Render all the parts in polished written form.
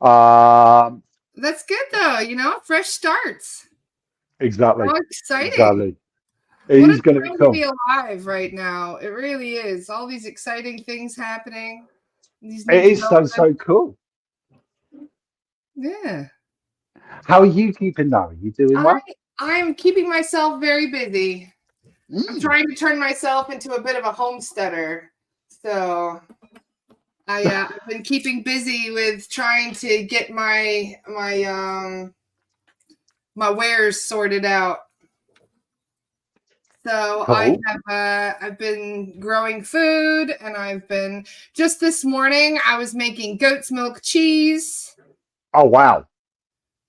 Um, That's good though. Fresh starts. exactly, How exciting. exactly. It What a is going to be time to be cool. alive right now. It really is. All these exciting things happening, these new It is so developments. so cool. Yeah. How are you keeping though? Are you doing I well? I'm keeping myself very busy. I'm Mm. trying to turn myself into a bit of a homesteader. So I've been keeping busy with trying to get my wares sorted out. So Cool. I've been growing food, and I've been just this morning I was making goat's milk cheese. Oh wow.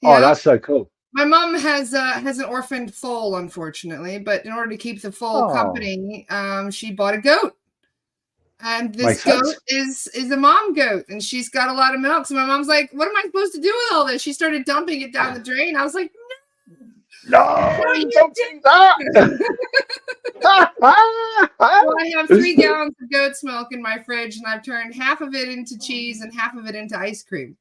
Oh, Yeah. that's so cool. My mom has an orphaned foal, unfortunately, but in order to keep the foal Oh, company, she bought a goat. And this makes goat sense. is a mom goat, and she's got a lot of milk. So my mom's like, "What am I supposed to do with all this?" She started dumping it down the drain. I was like, "What No, you don't do that. do?" So I have 3 gallons of goat's milk in my fridge, and I've turned half of it into cheese and half of it into ice cream.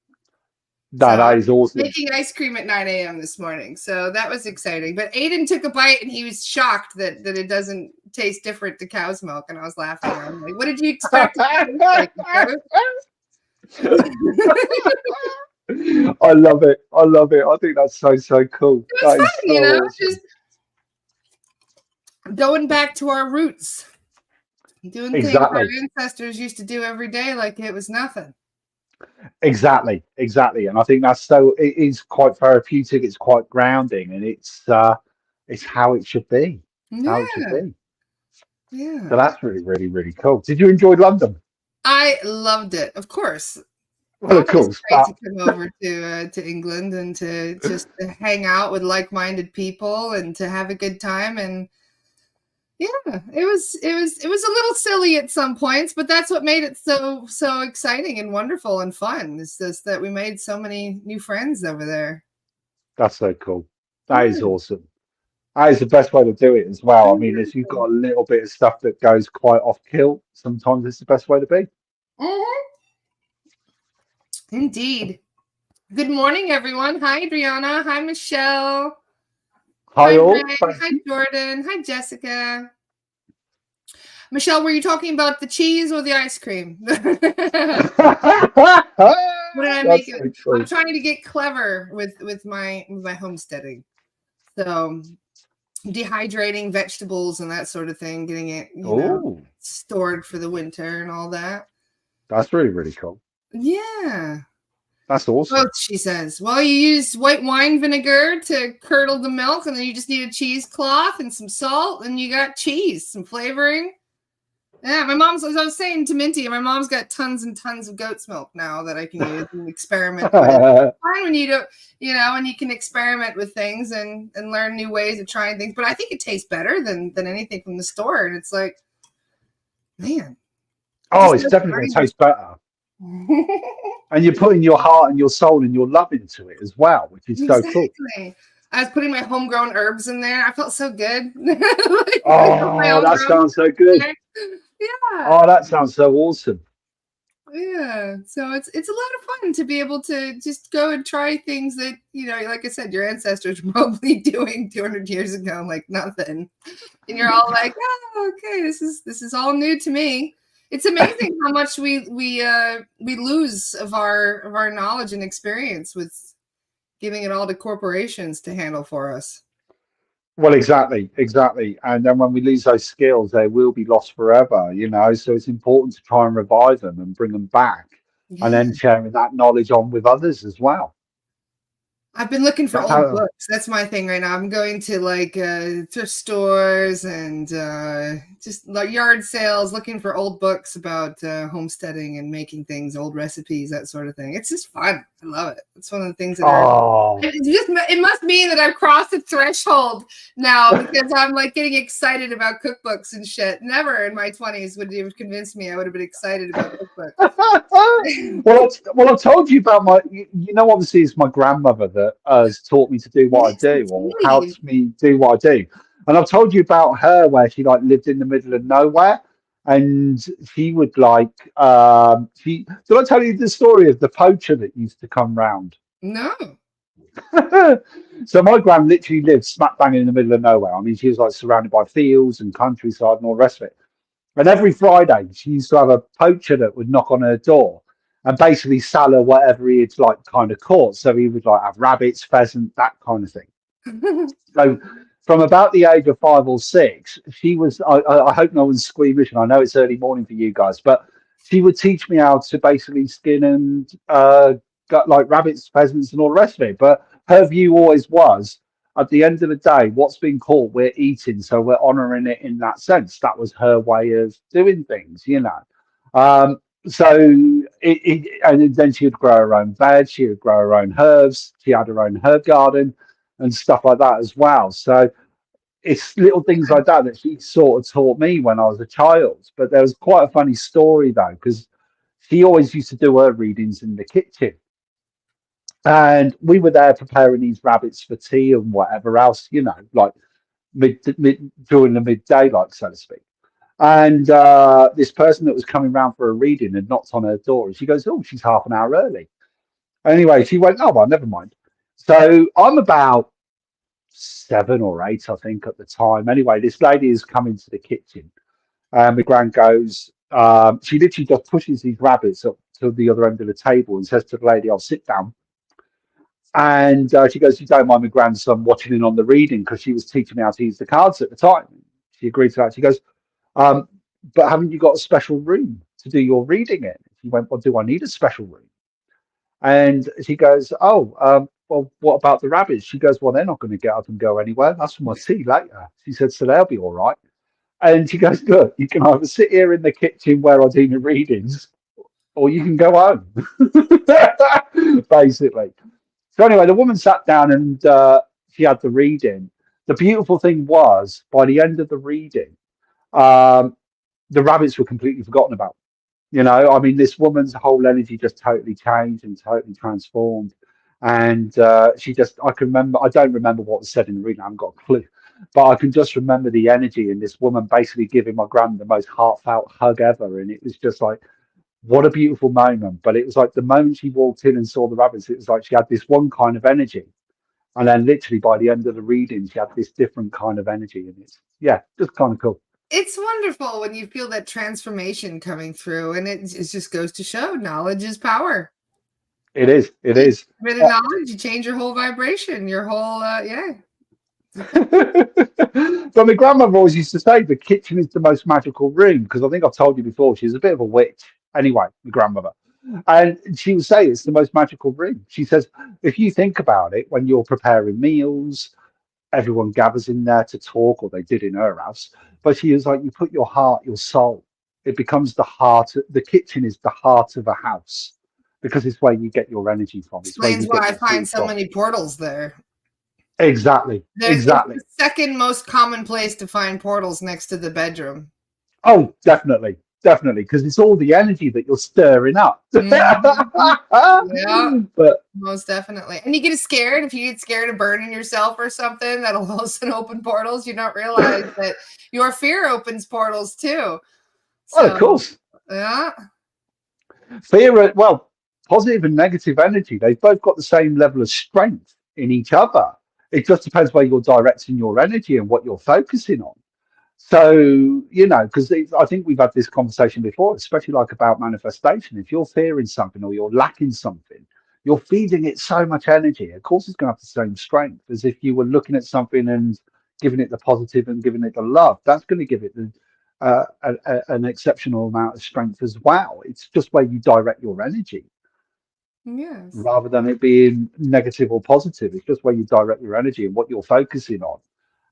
So No, that is awesome. making ice cream at 9 a.m. this morning. So that was exciting. But Aiden took a bite and he was shocked that it doesn't taste different to cow's milk. And I was laughing. I'm like, what did you expect it to taste like? I love it. I love it. I think that's so so cool. It was That is fun, so just awesome. going back to our roots, doing things our Exactly. ancestors used to do every day like it was nothing. Exactly. Exactly. And I think that's so it is quite therapeutic, it's quite grounding, and it's how it should be. It's how it should Yeah, be. So yeah. that's really, really, really cool. Did you enjoy London? I loved it. Of course, Well, of always course, great to but come over to England and to just to hang out with like-minded people and to have a good time. And yeah, it was a little silly at some points, but that's what made it so exciting and wonderful and fun. Is just that we made so many new friends over there. that's so cool. That is Yeah. awesome. That is the best way to do it as well. I mean, if you've Mhm. got a little bit of stuff that goes quite off kilt, sometimes it's the best way to be. Mhm. Indeed. Good morning, everyone. Hi, Adriana. Hi, Michelle. Hi Hi, all, Ray. thank Hi, you. Jordan. Hi, Jessica. Michelle, were you talking about the cheese or the ice cream? What did I make That's it? so I'm true. trying to get clever with my homesteading. So dehydrating vegetables and that sort of thing, getting it, Oh, stored for the winter and all that. that's really, really cool. Yeah. That's awesome. Both, she says. Well, you use white wine vinegar to curdle the milk, and then you just need a cheesecloth and some salt, and you got cheese, some flavoring. Yeah, as I was saying to Minty, my mom's got tons and tons of goat's milk now that I can use and experiment with. It's fine when you don't, when you can experiment with things and learn new ways of trying things. But I think it tastes better than anything from the store. And it's like, man, I Oh, just it's love definitely going to learning taste better. this. And you're putting your heart and your soul and your love into it as well, which is so cool. Exactly. I was putting my homegrown herbs in there. I felt so good. Like, I put my Oh, that homegrown sounds so in good. there. Yeah. Oh, that sounds so awesome. Yeah. So it's a lot of fun to be able to just go and try things that, like I said, your ancestors were probably doing 200 years ago, like nothing. And you're all like, oh, okay, this is all new to me. It's amazing how much we lose of our knowledge and experience with giving it all to corporations to handle for us. Well, exactly, exactly. And then when we lose those skills, they will be lost forever, you know. So it's important to try and revive them and bring them back, and Yeah. then sharing that knowledge on with others as well. I've been looking for That's old how. books. That's my thing right now. I'm going to like thrift stores and just like yard sales, looking for old books about homesteading and making things, old recipes, that sort of thing. It's just fun. I love it. It's one of the things that are. Oh, It must mean that I've crossed the threshold now because I'm like getting excited about cookbooks and shit. Never in my 20s would you have convinced me I would have been excited about cookbooks. I've told you about you know, obviously it's my grandmother that has taught me to do what I Yes, do or indeed. helps me do what I do. And I've told you about her where she like lived in the middle of nowhere. and she would like she did I tell you the story of the poacher that used to come round? No. So my gran literally lived smack bang in the middle of nowhere. I mean, she was like surrounded by fields and countryside and all the rest of it. And every Friday, she used to have a poacher that would knock on her door and basically sell her whatever he had like kind of caught. So he would like have rabbits, pheasant, that kind of thing. So from about the age of 5 or 6, she was. I hope no one's squeamish, and I know it's early morning for you guys, but she would teach me how to basically skin and gut like rabbits, pheasants, and all the rest of it. But her view always was, at the end of the day, what's been caught, we're eating, so we're honouring it in that sense. That was her way of doing things, you know. So and then she would grow her own veg, she would grow her own herbs, she had her own herb garden and stuff like that as well. So it's little things like that that she sort of taught me when I was a child. But there was quite a funny story though, because she always used to do her readings in the kitchen. And we were there preparing these rabbits for tea and whatever else, you know, like mid during the midday, like so to speak. And this person that was coming round for a reading had knocked on her door, and she goes, "Oh, she's half an hour early." Anyway, she went, "Oh well, never mind." So I'm about 7 or 8, I think, at the time. Anyway, this lady is coming to the kitchen, and my gran goes, she literally just pushes these rabbits up to the other end of the table and says to the lady, "I'll sit down." And she goes, "You don't mind my grandson watching in on the reading?" Because she was teaching me how to use the cards at the time. She agreed to that. She goes, um, "But haven't you got a special room to do your reading in?" She went, "Well, do I need a special room?" And she goes, "Oh, well, what about the rabbits?" She goes, "Well, they're not going to get up and go anywhere. That's for my tea later." She said, "So they'll be all right." And she goes, "Look, you can either sit here in the kitchen where I do my readings, or you can go home." Basically. So anyway, the woman sat down and she had the reading. The beautiful thing was, by the end of the reading, um, the rabbits were completely forgotten about. You know, I mean, this woman's whole energy just totally changed and totally transformed. And she just, I can remember, I don't remember what was said in the reading, I haven't got a clue. But I can just remember the energy in this woman basically giving my grand the most heartfelt hug ever. And it was just like, what a beautiful moment. But it was like the moment she walked in and saw the rabbits, it was like she had this one kind of energy. And then literally by the end of the reading, she had this different kind of energy. And it's, yeah, just kind of cool. It's wonderful when you feel that transformation coming through, and it just goes to show knowledge is power. It is. It You is. get rid of knowledge, you change your whole vibration, your whole yeah. But my grandmother always used to say the kitchen is the most magical room because I think I've told you before she's a bit of a witch. Anyway, my grandmother, and she would say it's the most magical room. She says if you think about it, when you're preparing meals, everyone gathers in there to talk, or they did in her house. But she was like, you put your heart, your soul. It becomes the heart. The kitchen is the heart of a house because it's where you get your energy from. It's where Explains you why get I your find food so from. many portals there. Exactly. It's Exactly. the second most common place to find portals next to the bedroom. Oh, definitely, definitely, because it's all the energy that you're stirring up. Mhm. Yeah, But most definitely. And you get scared if you get scared of burning yourself or something. That'll also open portals. You don't realize that your fear opens portals too. well, of So course, yeah, fear. Well, positive and negative energy. They've both got the same level of strength in each other. It just depends where you're directing your energy and what you're focusing on. So, you know, because I think we've had this conversation before, especially like about manifestation. If you're fearing something or you're lacking something, you're feeding it so much energy. Of course, it's going to have the same strength as if you were looking at something and giving it the positive and giving it the love. That's going to give it an exceptional amount of strength as well. It's just where you direct your energy yes. rather than it being negative or positive. It's just where you direct your energy and what you're focusing on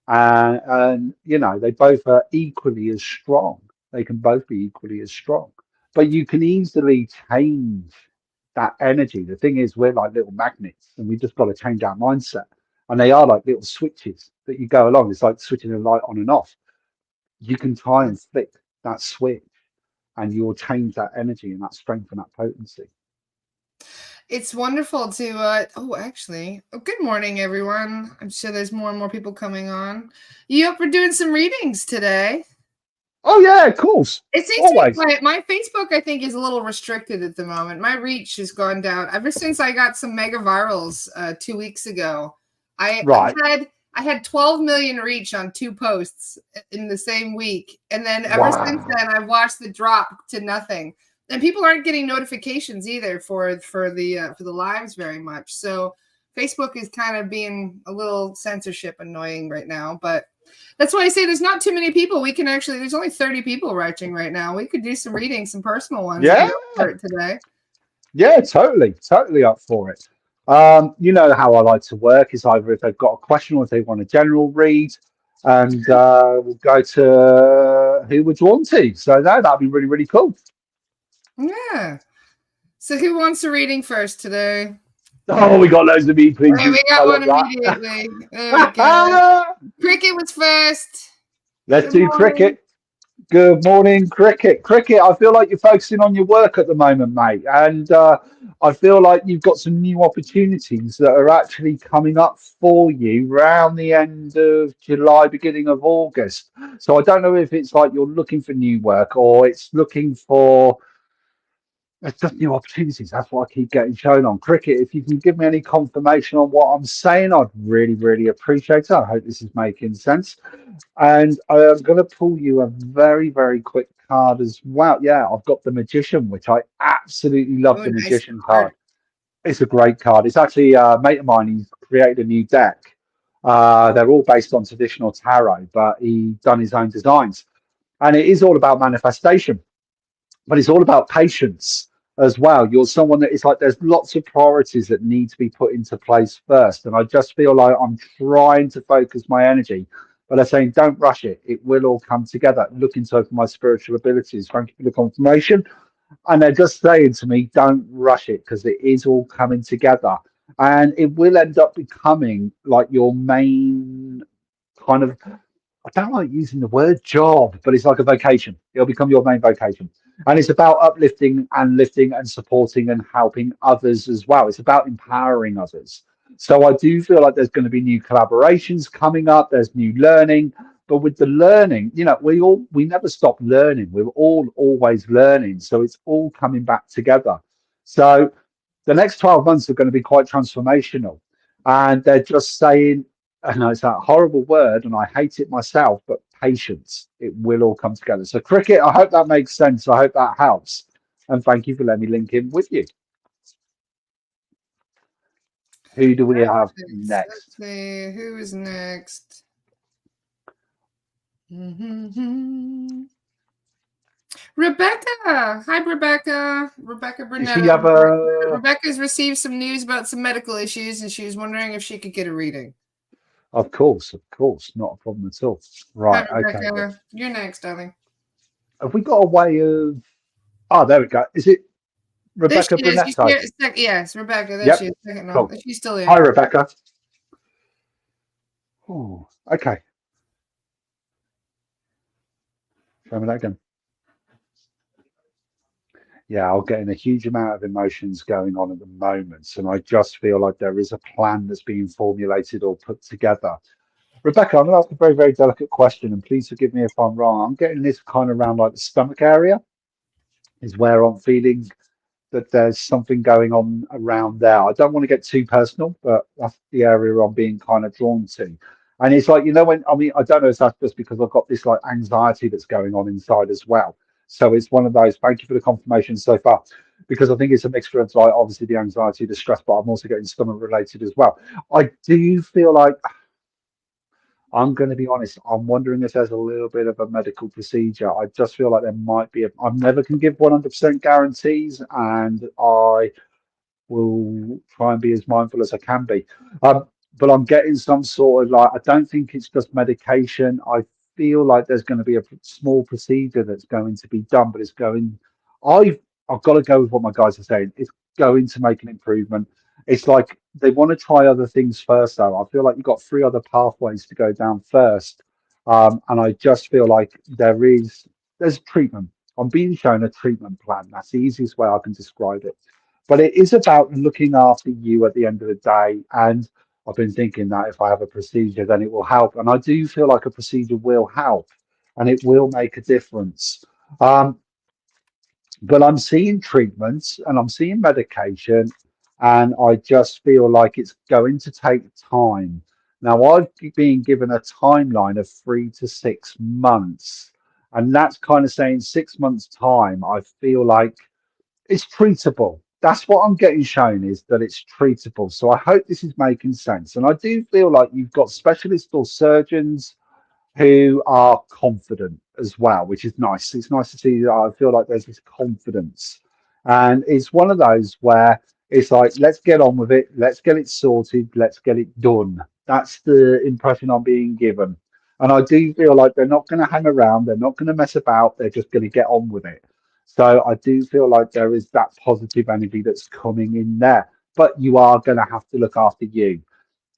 and you know they both are equally as strong. They can both be equally as strong, but you can easily change that energy. The thing is, we're like little magnets, and we just got to change our mindset. And they are like little switches that you go along. It's like switching a light on and off. You can try and Yes. flick that switch, and you'll change that energy and that strength and that potency. It's wonderful to good morning everyone. I'm sure there's more and more people coming on. You up for doing some readings today? Oh yeah, of course. It seems to Always. be my Facebook, I think, is a little restricted at the moment. My reach has gone down ever since I got some mega virals 2 weeks ago. I Right. I had 12 million reach on 2 posts in the same week, and then ever since Wow. then, I've watched the drop to nothing. And people aren't getting notifications either for the lives very much. So Facebook is kind of being a little censorship annoying right now, but that's why I say there's not too many people. We can actually, there's only 30 people watching right now. We could do some reading, some personal ones if Yeah. you're up for it today. Yeah, totally up for it. You know how I like to work is either if they've got a question or if they want a general read, and we'll go to who would you want to. So no, that'd be really, really cool. Yeah. So who wants a reading first today? Oh, we got loads of me, please. Hey, we I got one love that. immediately. There we go. Cricket was first. Let's Good do morning. cricket. Good morning, cricket. Cricket, I feel like you're focusing on your work at the moment, mate. And I feel like you've got some new opportunities that are actually coming up for you around the end of July, beginning of August. So I don't know if it's like you're looking for new work or it's looking for it's just new opportunities. That's what I keep getting shown on cricket. If you can give me any confirmation on what I'm saying, I'd really, really appreciate it. I hope this is making sense. And I'm going to pull you a very, very quick card as well. Yeah, I've got the Magician, which I absolutely love. Oh, The nice Magician card. card. It's a great card. It's actually a mate of mine. He's created a new deck. They're all based on traditional tarot, but he done his own designs. And it is all about manifestation, but it's all about patience as well. You're someone that is like there's lots of priorities that need to be put into place first, and I just feel like I'm trying to focus my energy, but I'm saying don't rush it. It will all come together. Look into my spiritual abilities. Thank you for the confirmation. And they're just saying to me, don't rush it because it is all coming together, and it will end up becoming like your main kind of I don't like using the word job, but it's like a vocation. It'll become your main vocation. And it's about uplifting and lifting and supporting and helping others as well. It's about empowering others. So I do feel like there's going to be new collaborations coming up. There's new learning. But with the learning, we never stop learning. We're all always learning. So it's all coming back together. So the next 12 months are going to be quite transformational. And they're just saying, I know it's that horrible word, and I hate it myself, but patience. It will all come together. So, cricket, I hope that makes sense. I hope that helps. And thank you for letting me link in with you. Who do we have Let's next? see who is next. Mm-hmm. Rebecca. Hi, Rebecca. Rebecca Does she Brunetto. have a. Rebecca's received some news about some medical issues, and she was wondering if she could get a reading. Of course, not a problem at all. Right, Hi, okay. Rebecca. You're next, darling. Have we got a way of. Oh, there we go. Is it There Rebecca she is. Brunetto? Yes, Rebecca. There she Yep, is. Second cool. one. She's still Hi, here. Rebecca. Oh, okay. Show me that again. Yeah, I'm getting a huge amount of emotions going on at the moment, and I just feel like there is a plan that's being formulated or put together. Rebecca, I'm going to ask a very, very delicate question, and please forgive me if I'm wrong. I'm getting this kind of around like the stomach area is where I'm feeling that there's something going on around there. I don't want to get too personal, but that's the area I'm being kind of drawn to. And it's like, when I mean, I don't know if that's just because I've got this like anxiety that's going on inside as well. So it's one of those, thank you for the confirmation so far, because I think it's a mixture of like obviously the anxiety, the stress, but I'm also getting stomach related as well. I do feel like I'm going to be honest. I'm wondering if there's a little bit of a medical procedure. I just feel like there might be. I never can give 100% guarantees, and I will try and be as mindful as I can be. But I'm getting some sort of like, I don't think it's just medication. I feel like there's going to be a small procedure that's going to be done, but I've, I've got to go with what my guys are saying. It's going to make an improvement. It's like they want to try other things first, though. I feel like you've got three other pathways to go down first. And I just feel like there's treatment. I'm being shown a treatment plan. That's the easiest way I can describe it, but it is about looking after you at the end of the day. And I've been thinking that if I have a procedure, then it will help. And I do feel like a procedure will help. and it will make a difference. Um, but I'm seeing treatments and I'm seeing medication, and I just feel like it's going to take time. Now, I've been given a timeline of 3 to 6 months, and that's kind of saying 6 months' time. I feel like it's treatable. That's what I'm getting shown, is that it's treatable. So I hope this is making sense. And I do feel like you've got specialists or surgeons who are confident as well, which is nice. It's nice to see that. I feel like there's this confidence. And it's one of those where it's like, let's get on with it, let's get it sorted, let's get it done. That's the impression I'm being given. And I do feel like they're not going to hang around, they're not going to mess about, they're just going to get on with it. So I do feel like there is that positive energy that's coming in there. But you are going to have to look after you,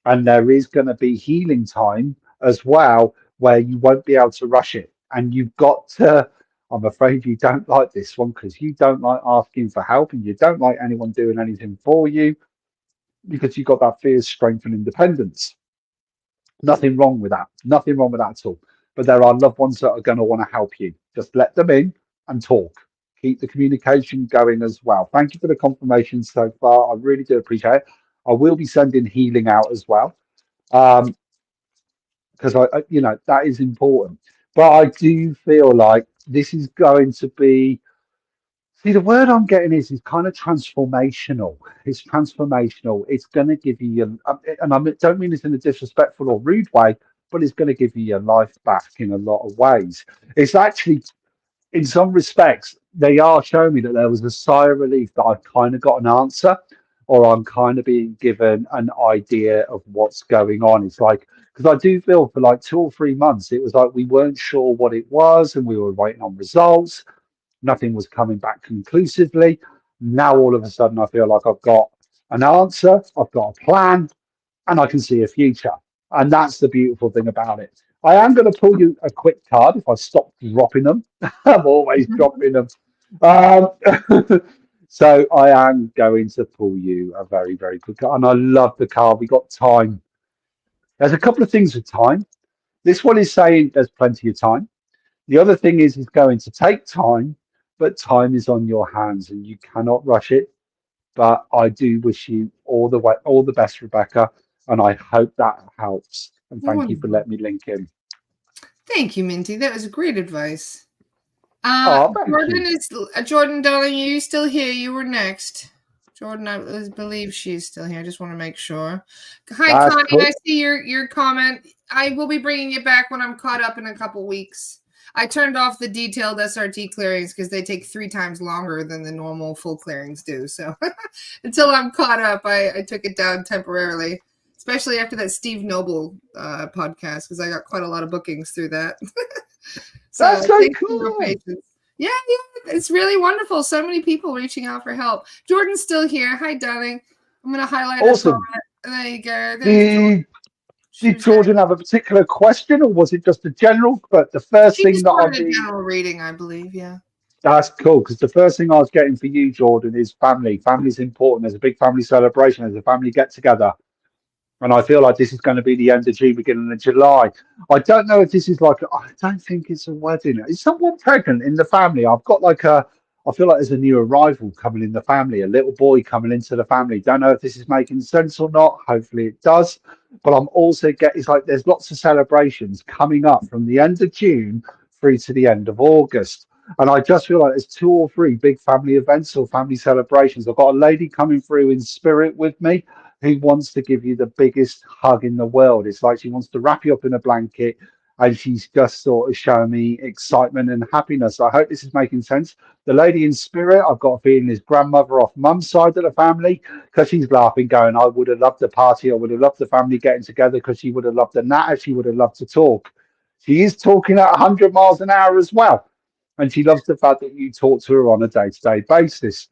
and there is going to be healing time as well, where you won't be able to rush it, and you've got to. I'm afraid you don't like this one, because you don't like asking for help and you don't like anyone doing anything for you, because you've got that fear, strength, and independence. Nothing wrong with that. Nothing wrong with that at all. But there are loved ones that are going to want to help you. Just let them in and talk. Keep the communication going as well. Thank you for the confirmation so far. I really do appreciate it. I will be sending healing out as well, because that is important. But I do feel like this is going to be. See, the word I'm getting is kind of transformational. It's transformational. It's going to give you your, and I don't mean this in a disrespectful or rude way, but it's going to give you your life back in a lot of ways. It's actually, in some respects, they are showing me that there was a sigh of relief that I've kind of got an answer, or I'm kind of being given an idea of what's going on. It's like, because I do feel for like 2 or 3 months, it was like we weren't sure what it was and we were waiting on results. Nothing was coming back conclusively. Now, all of a sudden, I feel like I've got an answer, I've got a plan, and I can see a future. And that's the beautiful thing about it. I am going to pull you a quick card if I stop dropping them. I'm always dropping them. Um, so I am going to pull you a very, very quick card. And I love the card. We got time. There's a couple of things with time. This one is saying there's plenty of time. The other thing is it's going to take time, but time is on your hands and you cannot rush it. But I do wish you all the best, Rebecca, and I hope that helps. And thank you for letting me link in. Thank you, Minty. That was great advice. Oh, thank Jordan you. is Jordan, darling. Are you still here? You were next. Jordan, I believe she's still here. I just want to make sure. Hi, That's Connie. cool. I see your comment. I will be bringing you back when I'm caught up in a couple weeks. I turned off the detailed SRT clearings because they take 3 times longer than the normal full clearings do. So until I'm caught up, I took it down temporarily, especially after that Steve Noble podcast, because I got quite a lot of bookings through that. So That's so thanks for your cool. patience. Yeah, it's really wonderful. So many people reaching out for help. Jordan's still here. Hi, darling. I'm going to highlight Awesome. There you go. There's Jordan. Did Jordan have a particular question, or was it just a general? But the first She thing just that wanted a general reading, I believe. Yeah. that's cool, because the first thing I was getting for you, Jordan, is family. Family's important. There's a big family celebration. There's a family get together. And I feel like this is going to be the end of June, beginning of July. I don't know if this is like, I don't think it's a wedding. Is someone pregnant in the family? I feel like there's a new arrival coming in the family, a little boy coming into the family. Don't know if this is making sense or not. Hopefully it does. But I'm also getting, it's like there's lots of celebrations coming up from the end of June through to the end of August. And I just feel like there's 2 or 3 big family events or family celebrations. I've got a lady coming through in spirit with me who wants to give you the biggest hug in the world. It's like she wants to wrap you up in a blanket, and she's just sort of showing me excitement and happiness. I hope this is making sense. The lady in spirit, I've got a feeling, is grandmother off mum's side of the family, because she's laughing, going, I would have loved the party. I would have loved the family getting together, because she would have loved the natter. She would have loved to talk. She is talking at 100 miles an hour as well. And she loves the fact that you talk to her on a day-to-day basis.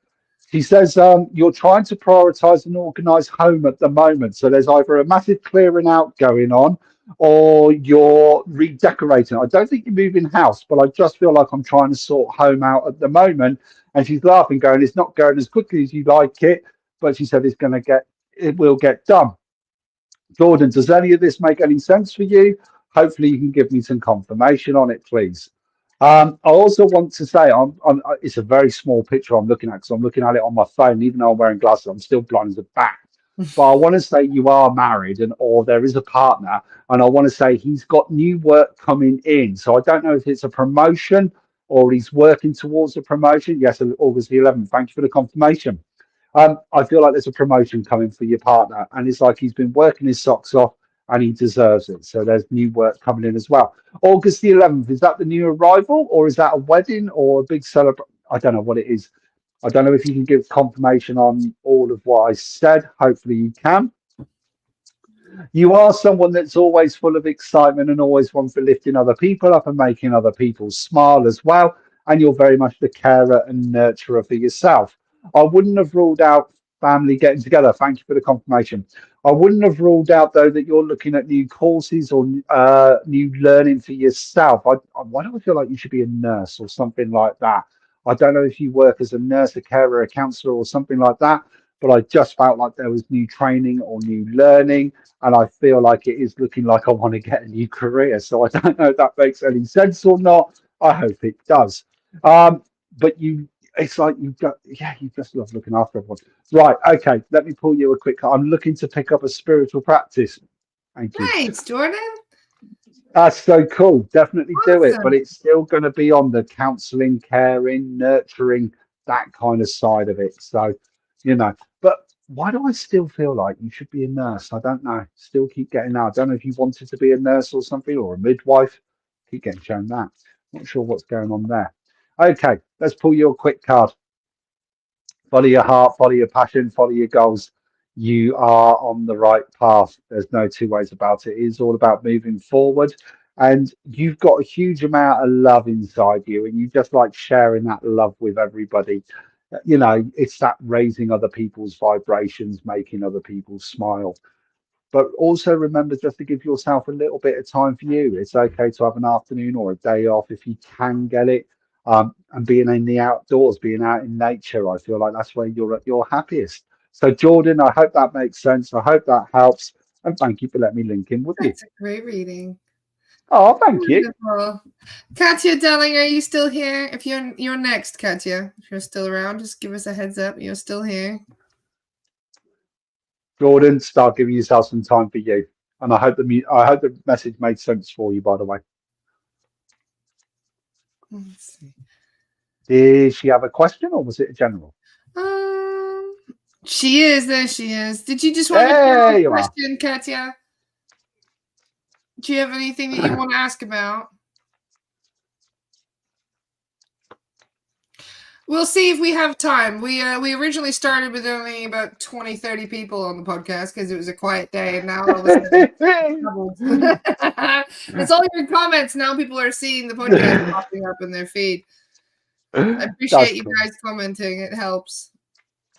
She says you're trying to prioritize an organized home at the moment. So there's either a massive clearing out going on, or you're redecorating. I don't think you're moving house, but I just feel like I'm trying to sort home out at the moment. And she's laughing, going, it's not going as quickly as you like it, but she said it will get done. Jordan, does any of this make any sense for you? Hopefully, you can give me some confirmation on it, please. I also want to say it's a very small picture I'm looking at because I'm looking at it on my phone. Even though I'm wearing glasses, I'm still blind as a bat. But I want to say you are married and or there is a partner, and I want to say he's got new work coming in. So I don't know if it's a promotion or he's working towards a promotion. Yes, August the 11th. Thank you for the confirmation. I feel like there's a promotion coming for your partner, and it's like he's been working his socks off and he deserves it. So there's new work coming in as well. August the 11th, is that the new arrival or is that a wedding or a big celebration? I don't know what it is. I don't know if you can give confirmation on all of what I said. Hopefully you can. You are someone that's always full of excitement and always one for lifting other people up and making other people smile as well. And you're very much the carer and nurturer for yourself. I wouldn't have ruled out family getting together. Thank you for the confirmation. I wouldn't have ruled out, though, that you're looking at new courses or new learning for yourself. Why do I feel like you should be a nurse or something like that? I don't know if you work as a nurse, a carer, a counsellor, or something like that, but I just felt like there was new training or new learning and I feel like it is looking like I want to get a new career. So I don't know if that makes any sense or not. I hope it does. But it's like you just love looking after everyone. Right, okay, let me pull you a quick card. I'm looking to pick up a spiritual practice. Thank you. Thanks, Jordan. That's so cool. Definitely do it, but Awesome. it's still going to be on the counseling, caring, nurturing, that kind of side of it. So, but why do I still feel like you should be a nurse? I don't know. Still keep getting that. I don't know if you wanted to be a nurse or something or a midwife. Keep getting shown that. Not sure what's going on there. Okay, let's pull you a quick card. Follow your heart, follow your passion, follow your goals. You are on the right path. There's no two ways about it. It is all about moving forward. And you've got a huge amount of love inside you, and you just like sharing that love with everybody. It's that raising other people's vibrations, making other people smile. But also remember just to give yourself a little bit of time for you. It's okay to have an afternoon or a day off if you can get it. And being in the outdoors, being out in nature, I feel like that's where you're at your happiest. So, Jordan, I hope that makes sense. I hope that helps. And thank you for letting me link in with you. That's a great reading. Oh, thank you. Wonderful. Katya, darling, are you still here? If you're next, Katya. If you're still around, just give us a heads up. You're still here. Jordan, start giving yourself some time for you. And I hope the message made sense for you, by the way. Let's see. Did she have a question or was it a general? She is. There she is. Did you just want Hey, a question, Katya? Do you have anything that you want to ask about? We'll see if we have time. We originally started with only about 20, 30 people on the podcast because it was a quiet day, and now all of a sudden it's all your comments. Now people are seeing the podcast popping up in their feed. I appreciate you guys commenting. It helps.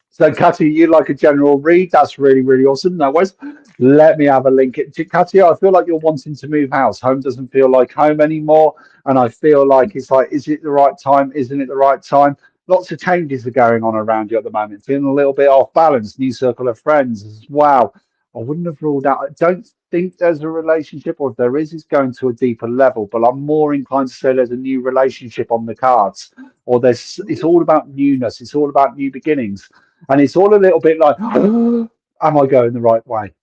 So, Katya, you like a general read? That's really, really awesome. No worries. Let me have a link. Katya, I feel like you're wanting to move house. Home doesn't feel like home anymore. And I feel like it's like, is it the right time? Isn't it the right time? Lots of changes are going on around you at the moment. Feeling a little bit off balance. New circle of friends as well. I wouldn't have ruled out. I don't think there's a relationship, or if there is, it's going to a deeper level. But I'm more inclined to say there's a new relationship on the cards, or it's all about newness. It's all about new beginnings. And it's all a little bit like, am I going the right way?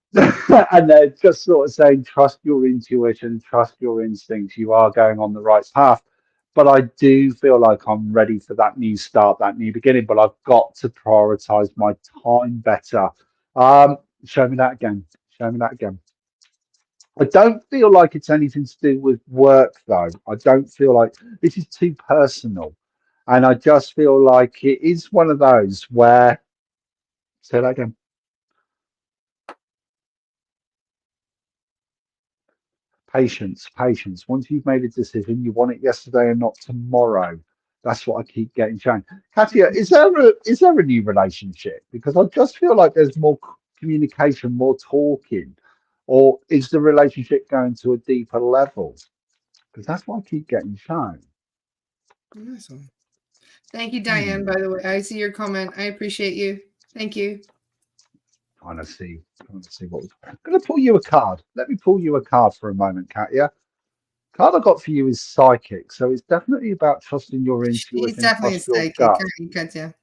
And they're just sort of saying, trust your intuition, trust your instincts. You are going on the right path. But I do feel like I'm ready for that new start, that new beginning. But I've got to prioritize my time better. Show me that again. Show me that again. I don't feel like it's anything to do with work, though. I don't feel like this is too personal. And I just feel like it is one of those where, say that again. Patience, patience. Once you've made a decision, you want it yesterday and not tomorrow. That's what I keep getting shown. Katya, is there a new relationship? Because I just feel like there's more communication, more talking, or is the relationship going to a deeper level? Because that's what I keep getting shown. Awesome. Thank you, Diane, by the way. I see your comment. I appreciate you. Thank you. Trying to see what. I'm going to pull you a card. Let me pull you a card for a moment, Katya. Card I got for you is psychic, so it's definitely about trusting your She's intuition, definitely a trust your psychic. gut. Katya.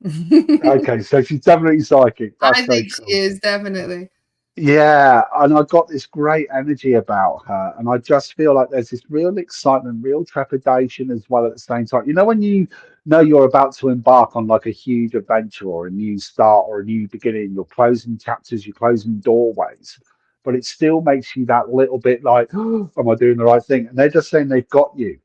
Okay, so she's definitely psychic. That's I so think she cool. is definitely. Yeah, and I got this great energy about her, and I just feel like there's this real excitement, real trepidation as well at the same time. You know, when you know you're about to embark on like a huge adventure or a new start or a new beginning, you're closing chapters, you're closing doorways, but it still makes you that little bit like, oh, am I doing the right thing? And they're just saying they've got you.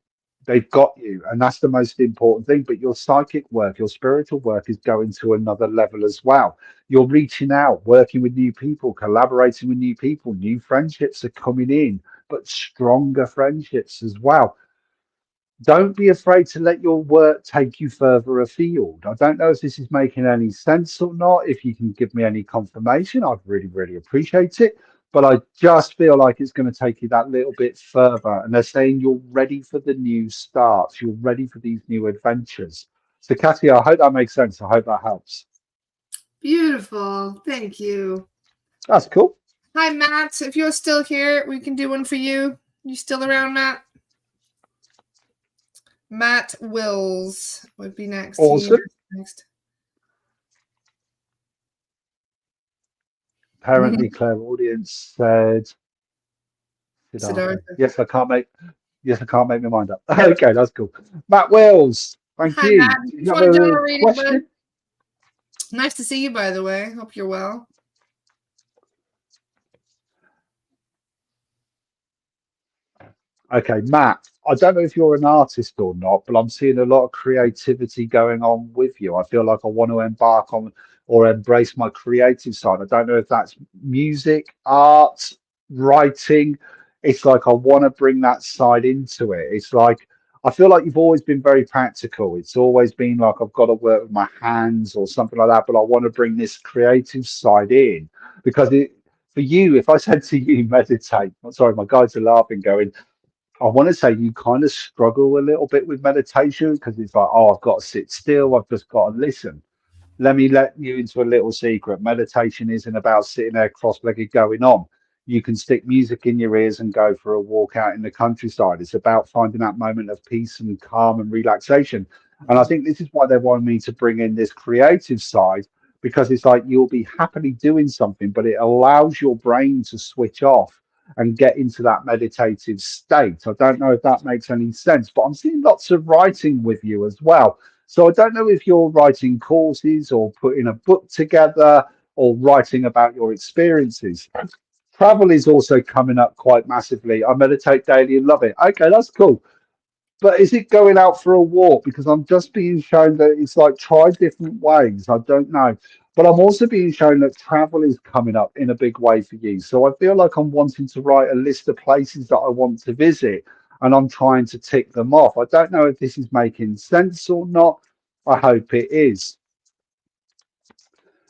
They've got you, and that's the most important thing. But your psychic work, your spiritual work is going to another level as well. You're reaching out, working with new people, collaborating with new people, new friendships are coming in, but stronger friendships as well. Don't be afraid to let your work take you further afield. I don't know if this is making any sense or not. If you can give me any confirmation, I'd really, really appreciate it. But I just feel like it's going to take you that little bit further. And they're saying you're ready for the new starts, you're ready for these new adventures. So, Katia, I hope that makes sense. I hope that helps. Beautiful. Thank you. That's cool. Hi, Matt. If you're still here, we can do one for you. You still around, Matt? Matt Wills would be next. Awesome. Next. Apparently, Clairaudience said, Siddhartha. Yes, I can't make. Yes, I can't make my mind up. Okay, that's cool. Matt Wells, thank Hi, you. Matt. Do you Just have want to do a a reading, bud. question? Nice to see you, by the way. Hope you're well. Okay, Matt, I don't know if you're an artist or not, but I'm seeing a lot of creativity going on with you. I feel like I want to embark on or embrace my creative side. I don't know if that's music, art, writing. It's like I want to bring that side into it. It's like I feel like you've always been very practical. It's always been like I've got to work with my hands or something like that, but I want to bring this creative side in because for you, if I said to you, meditate, sorry, my guys are laughing, going, I want to say you kind of struggle a little bit with meditation because it's like, oh, I've got to sit still, I've just got to listen. Let me let you into a little secret. Meditation isn't about sitting there cross-legged going on. You can stick music in your ears and go for a walk out in the countryside. It's about finding that moment of peace and calm and relaxation. And I think this is why they wanted me to bring in this creative side because it's like you'll be happily doing something, but it allows your brain to switch off and get into that meditative state. I don't know if that makes any sense, but I'm seeing lots of writing with you as well. So I don't know if you're writing courses or putting a book together or writing about your experiences. Travel is also coming up quite massively. I meditate daily and love it. Okay, that's cool. But is it going out for a walk? Because I'm just being shown that it's like try different ways. I don't know. But I'm also being shown that travel is coming up in a big way for you. So I feel like I'm wanting to write a list of places that I want to visit and I'm trying to tick them off. I don't know if this is making sense or not. I hope it is.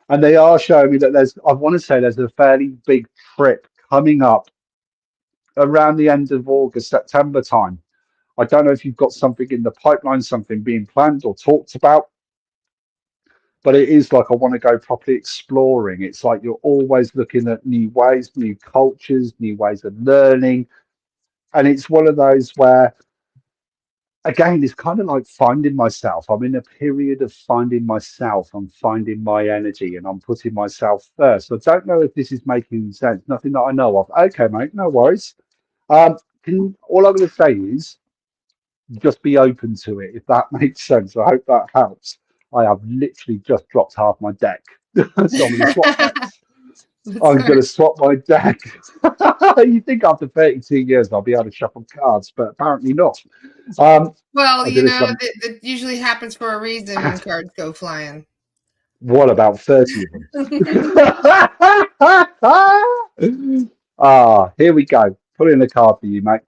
And they are showing me that I want to say there's a fairly big trip coming up around the end of August, September time. I don't know if you've got something in the pipeline, something being planned or talked about, but it is like I want to go properly exploring. It's like you're always looking at new ways, new cultures, new ways of learning. And it's one of those where, again, it's kind of like finding myself. I'm in a period of finding myself. I'm finding my energy and I'm putting myself first. So I don't know if this is making sense. Nothing that I know of. Okay, mate, no worries. All I'm going to say is just be open to it, if that makes sense. I hope that helps. I have literally just dropped half my deck. So I'm going to swap decks. I'm going to swap my deck. You think after 32 years I'll be able to shuffle cards, but apparently not. Well, I did this that usually happens for a reason when cards go flying. What about 30 of them? Here we go. Put in a card for you, mate.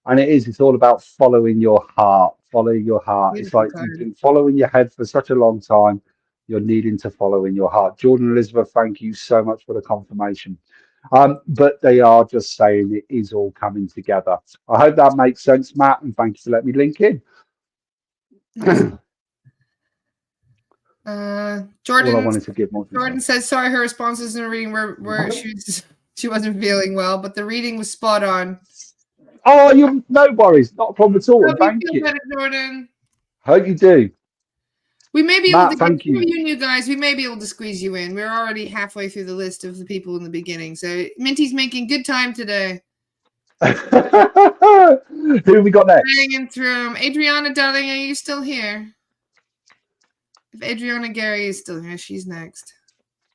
And it's all about following your heart. Following your heart. It's Beautiful like you've card. been following your head for such a long time. You're needing to follow in your heart. Jordan Elizabeth, thank you so much for the confirmation. But they are just saying it is all coming together. I hope that makes sense, Matt, and thank you for letting me link in. All I Jordan wanted to give more. Jordan says, sorry, her responses in the reading were she wasn't feeling well, but the reading was spot on. Oh, you no worries, not a problem at all. Hope And you thank feel you. better, Jordan. Hope you do, We may be able to Matt. get Thank some of you. you new guys. We may be able to squeeze you in. We're already halfway through the list of the people in the beginning. So Minty's making good time today. Who have we got next? Hanging through 'em. Adriana, darling, are you still here? If Adriana Gary is still here, she's next.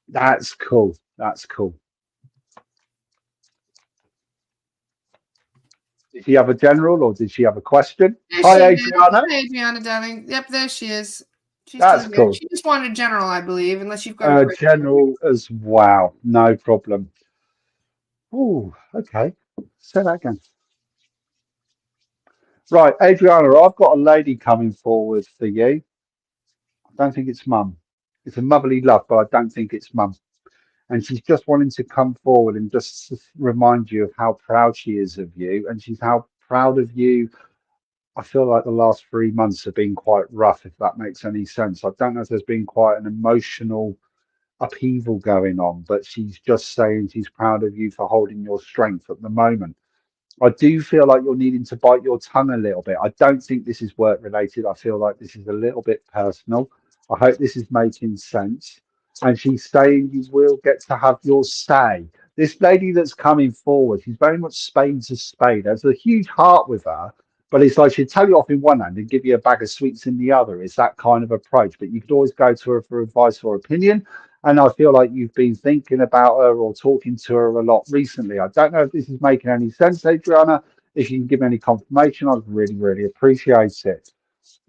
That's cool. That's cool. Did she have a general or did she have a question? There Hi, she is. Adriana. Hi, Adriana, darling. Yep, there she is. She's That's still here. cool. She just wanted general, I believe, unless you've got a question. General as well. No problem. Oh, okay. Say that again. Right, Adriana, I've got a lady coming forward for you. I don't think it's mum. It's a motherly love, but I don't think it's mum. And she's just wanting to come forward and just remind you of how proud she is of you. And she's how proud of you. I feel like the last 3 months have been quite rough, if that makes any sense. I don't know if there's been quite an emotional upheaval going on, but she's just saying she's proud of you for holding your strength at the moment. I do feel like you're needing to bite your tongue a little bit. I don't think this is work related. I feel like this is a little bit personal. I hope this is making sense. And she's saying you will get to have your say. This lady that's coming forward, she's very much spade to spade. There's a huge heart with her, but it's like she'd tell you off in one hand and give you a bag of sweets in the other. It's that kind of approach. But you could always go to her for advice or opinion. And I feel like you've been thinking about her or talking to her a lot recently. I don't know if this is making any sense, Adriana. If you can give me any confirmation, I'd really, really appreciate it.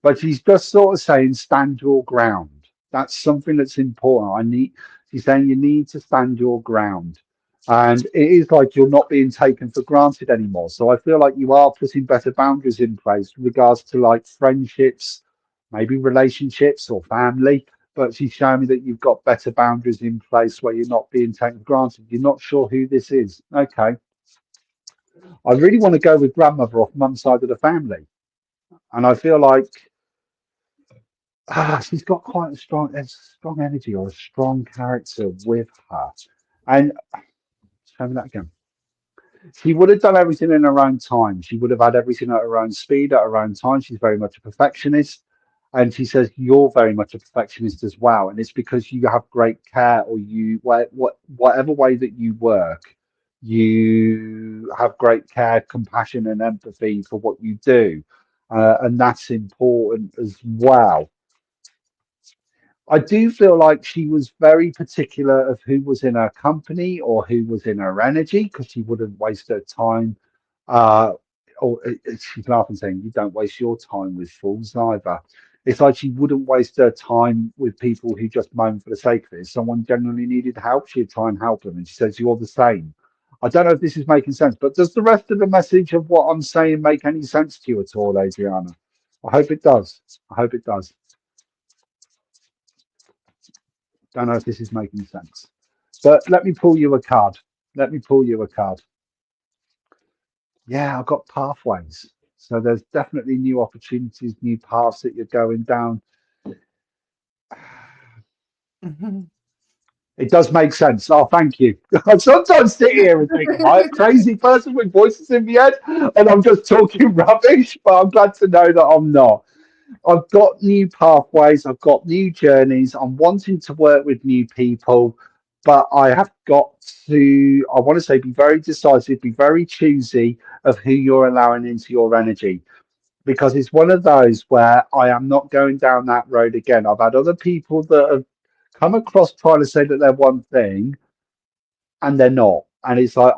But she's just sort of saying, stand your ground. That's something that's important. She's saying you need to stand your ground. And it is like you're not being taken for granted anymore. So I feel like you are putting better boundaries in place with regards to like friendships, maybe relationships or family. But she's showing me that you've got better boundaries in place where you're not being taken for granted. You're not sure who this is. Okay. I really want to go with grandmother off mum's side of the family. And I feel like she's got quite a strong energy or a strong character with her. And tell me that again. She would have done everything in her own time. She would have had everything at her own speed, at her own time. She's very much a perfectionist. And she says you're very much a perfectionist as well. And it's because you have great care or whatever way that you work, you have great care, compassion, and empathy for what you do. And that's important as well. I do feel like she was very particular of who was in her company or who was in her energy because she wouldn't waste her time. Uh, she's laughing, saying, "You don't waste your time with fools either." It's like she wouldn't waste her time with people who just moan for the sake of it. If someone genuinely needed help, she'd try and help them. And she says, "You're the same." I don't know if this is making sense, but does the rest of the message of what I'm saying make any sense to you at all, Adriana? I hope it does. I hope it does. Don't know if this is making sense. But let me pull you a card. Let me pull you a card. Yeah, I've got pathways. So there's definitely new opportunities, new paths that you're going down. Mhm. It does make sense. Oh, thank you. I sometimes sit here and think, am I a crazy person with voices in the head? And I'm just talking rubbish, but I'm glad to know that I'm not. I've got new pathways, I've got new journeys, I'm wanting to work with new people, but I have got to, I want to say, be very decisive, be very choosy of who you're allowing into your energy. Because it's one of those where I am not going down that road again. I've had other people that have come across trying to say that they're one thing and they're not. And it's like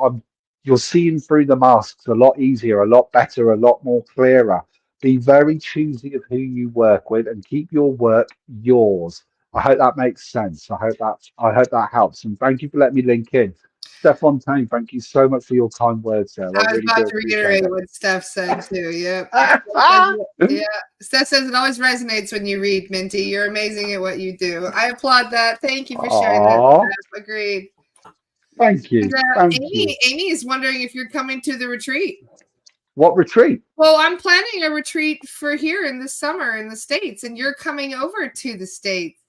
you're seeing through the masks a lot easier, a lot better, a lot more clearer. Be very choosy of who you work with and keep your work yours. I hope that makes sense. I hope that helps. And thank you for letting me link in. Steph Fontaine, thank you so much for your kind words there. I I was really about do to appreciate reiterate it. what Steph said too. Yep. Yeah. Steph says it always resonates when you read, Minty. You're amazing at what you do. I applaud that. Thank you for sharing that, Aw, Steph. Agreed. thank And you. Thank you. Amy is wondering if you're coming to the retreat. What retreat? Well, I'm planning a retreat for here in the summer in the States, and you're coming over to the States.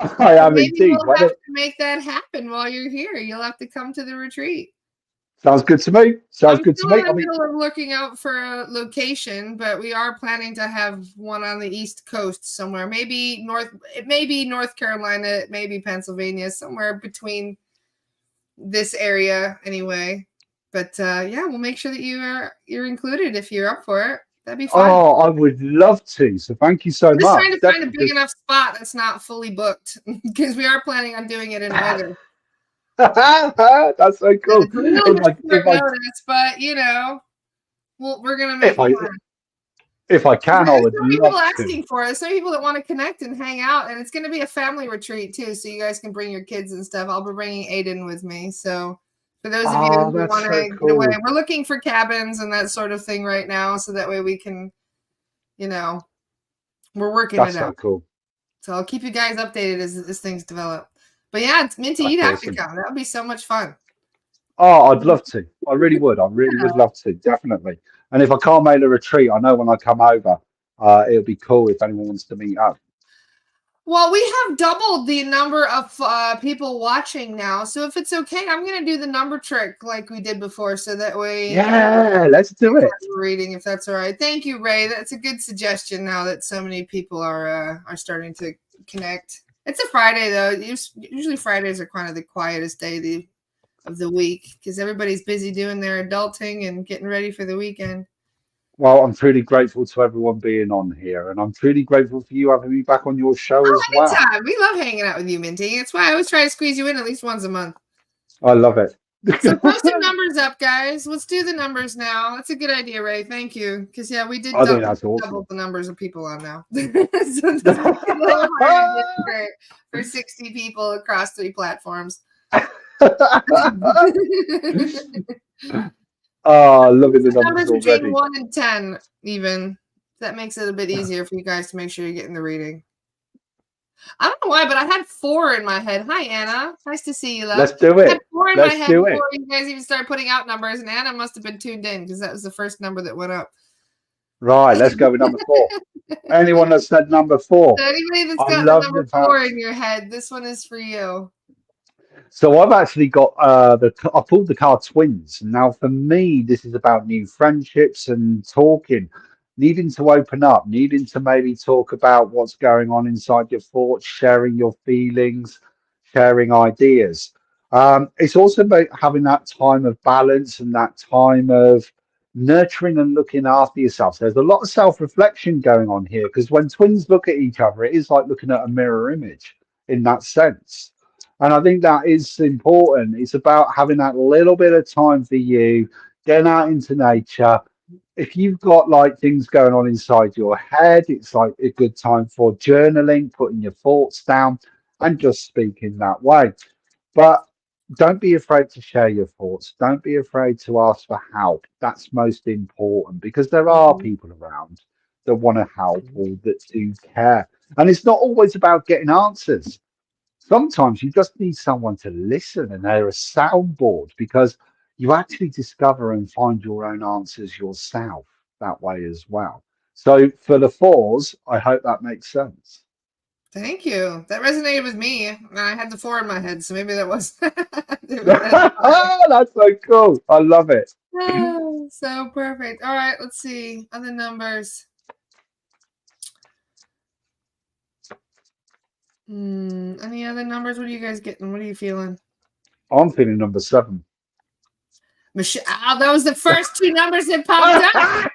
I So am maybe indeed. we'll have to make that happen while you're here. You'll have to come to the retreat. Sounds good to me. Sounds I'm good to still in me. the I mean, middle of looking out for a location, but we are planning to have one on the East Coast somewhere. Maybe it may be North Carolina, it may be Pennsylvania, somewhere between this area anyway. But yeah, we'll make sure that you're included if you're up for it. That'd be fun. oh, I would love to. So thank you so I'm just much. trying to find a Definitely, big enough spot that's not fully booked because we are planning on doing it in August. that's so And cool. it's a little bit If short notice, but we're gonna make if it I fun. if I can, I There's would so many people love to. asking for it. There's so many people that want to connect and hang out, and it's going to be a family retreat too, so you guys can bring your kids and stuff. I'll be bringing Aiden with me. So for those of you Oh, who that's want so to get away, cool. we're looking for cabins and that sort of thing right now, so that way we can, we're working That's it so out. cool. So I'll keep you guys updated as things develop. But yeah, it's Minty, That's you'd have to awesome. come. That would be so much fun. Oh, I'd love to. I really would. I really would love to, definitely. And if I can't make a retreat, I know when I come over, it'll be cool if anyone wants to meet up. Well, we have doubled the number of people watching now. So if it's okay, I'm going to do the number trick like we did before. So that way, Yeah, let's do it. reading, if that's all right. Thank you, Ray. That's a good suggestion now that so many people are starting to connect. It's a Friday, though. Usually Fridays are kind of the quietest day of the week because everybody's busy doing their adulting and getting ready for the weekend. Well, I'm truly grateful to everyone being on here, and I'm truly grateful for you having me back on your show as well. Anytime. We love hanging out with you, Minty. That's why I always try to squeeze you in at least once a month. I love it. So post the numbers up, guys. Let's do the numbers now. That's a good idea, Ray. Thank you. Because yeah, we did I think that's awesome. double the numbers of people on now. So this is a little harder for 60 people across 3 platforms. Oh, loving the numbers numbers between already. 1 and 10, even. That makes it a bit easier for you guys to make sure you're getting the reading. I don't know why, but I had 4 in my head. Hi, Anna. Nice to see you, love. Let's do it. I had 4 in Let's my head do it. before you guys even started putting out numbers, and Anna must have been tuned in because that was the first number that went up. Right, let's go with number 4. Anyone that said number 4. So anybody that's got the number 4 in your head, this one is for you. So I've actually got I pulled the card Twins. Now for me, this is about new friendships and talking, needing to open up, needing to maybe talk about what's going on inside your thoughts, sharing your feelings, sharing ideas. It's also about having that time of balance and that time of nurturing and looking after yourself. So there's a lot of self-reflection going on here because when twins look at each other, it is like looking at a mirror image in that sense. And I think that is important. It's about having that little bit of time for you, getting out into nature. If you've got like things going on inside your head, it's like a good time for journaling, putting your thoughts down, and just speaking that way. But don't be afraid to share your thoughts. Don't be afraid to ask for help. That's most important because there are people around that want to help or that do care. And it's not always about getting answers. Sometimes you just need someone to listen and they're a soundboard because you actually discover and find your own answers yourself that way as well. So for the 4s, I hope that makes sense. Thank you. That resonated with me. And I had the 4 in my head, so maybe that was That's so cool. I love it. Oh, so perfect. All right, let's see. Other numbers. Any other numbers? What are you guys getting? What are you feeling? I'm feeling number 7. Michelle, that was the first 2 numbers that popped up.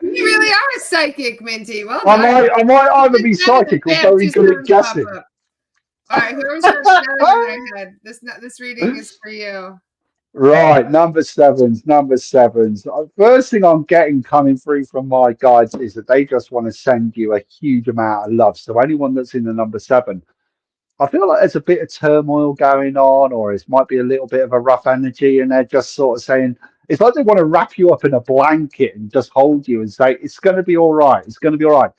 You really are a psychic, Minty. Well done. I might either be psychic or very good at guessing. All right, whoever's got 7 in their head, this reading is for you. Right, number 7s. First thing I'm getting coming through from my guides is that they just want to send you a huge amount of love. So anyone that's in the number 7, I feel like there's a bit of turmoil going on, or it might be a little bit of a rough energy, and they're just sort of saying, it's like they want to wrap you up in a blanket and just hold you and say, it's going to be all right. It's going to be all right.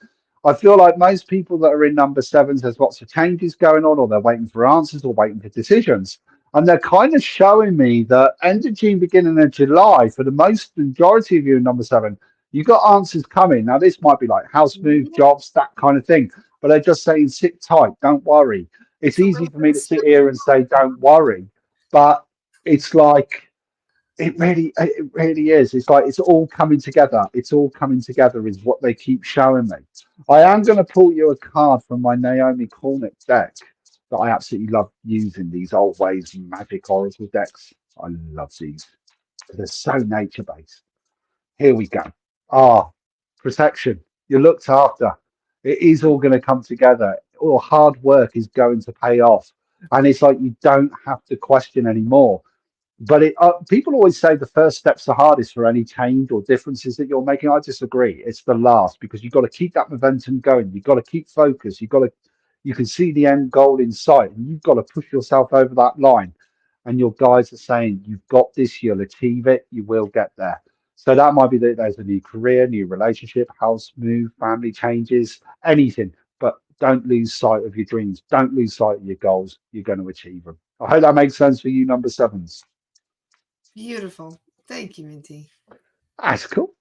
I feel like most people that are in number 7s, there's lots of changes going on, or they're waiting for answers or waiting for decisions. And they're kind of showing me that end of June, beginning of July, for the majority of you in number 7, you got answers coming. Now, this might be like house move, jobs, that kind of thing. but they're just saying sit tight, don't worry. It's easy for me to sit here and say don't worry, but it's like it really is. It's like it's all coming together. It's all coming together is what they keep showing me. I am going to pull you a card from my Naomi Cornick deck that I absolutely love using, these old ways magic oracle decks. I love these. They're so nature based. Here we go. Ah, protection. You're looked after. It is all going to come together. All hard work is going to pay off. And it's like you don't have to question anymore. But people always say the first step's the hardest for any change or differences that you're making. I disagree. It's the last because you've got to keep that momentum going. You've got to keep focused. You can see the end goal in sight, and you've got to push yourself over that line. And your guys are saying, "You've got this. You'll achieve it. You will get there." So that might be that there's a new career, new relationship, house move, family changes, anything. But don't lose sight of your dreams. Don't lose sight of your goals. You're going to achieve them. I hope that makes sense for you, number sevens. Beautiful. Thank you, Minty. That's cool.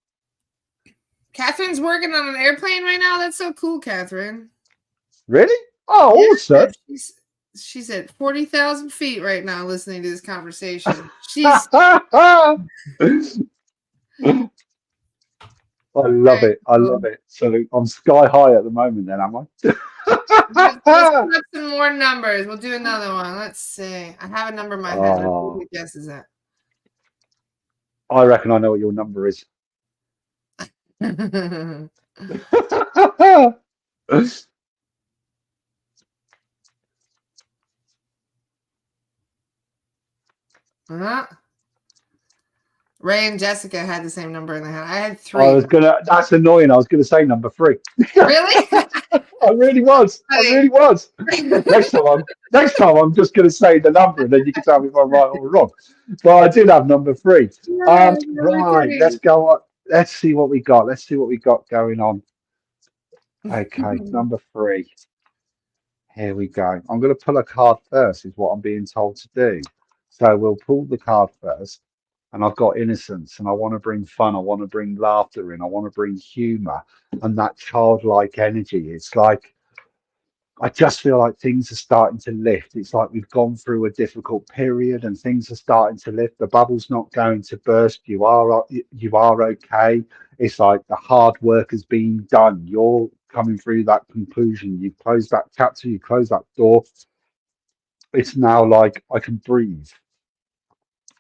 Catherine's working on an airplane right now. That's so cool, Catherine. Really? Oh, awesome. She's at 40,000 feet right now listening to this conversation. She's. I love it. I love it. So I'm sky high at the moment then, am I? Let's put some more numbers. We'll do another one. Let's see. I have a number in my head. Who guesses it? I reckon I know what your number is. Ray and Jessica had the same number in their head. I had 3. That's annoying. I was gonna say number 3. Really? I really was. Next time I'm just gonna say the number and then you can tell me if I'm right or wrong. But I did have number 3. Right, let's go on. Let's see what we got. Let's see what we got going on. Okay, number 3. Here we go. I'm going to pull a card first, is what I'm being told to do. So we'll pull the card first. And I've got innocence, and I want to bring fun. I want to bring laughter in. I want to bring humor and that childlike energy. It's like, I just feel like things are starting to lift. It's like we've gone through a difficult period and things are starting to lift. The bubble's not going to burst. You are okay. It's like the hard work has been done. You're coming through that conclusion. You've closed that chapter. You closed that door. It's now like I can breathe.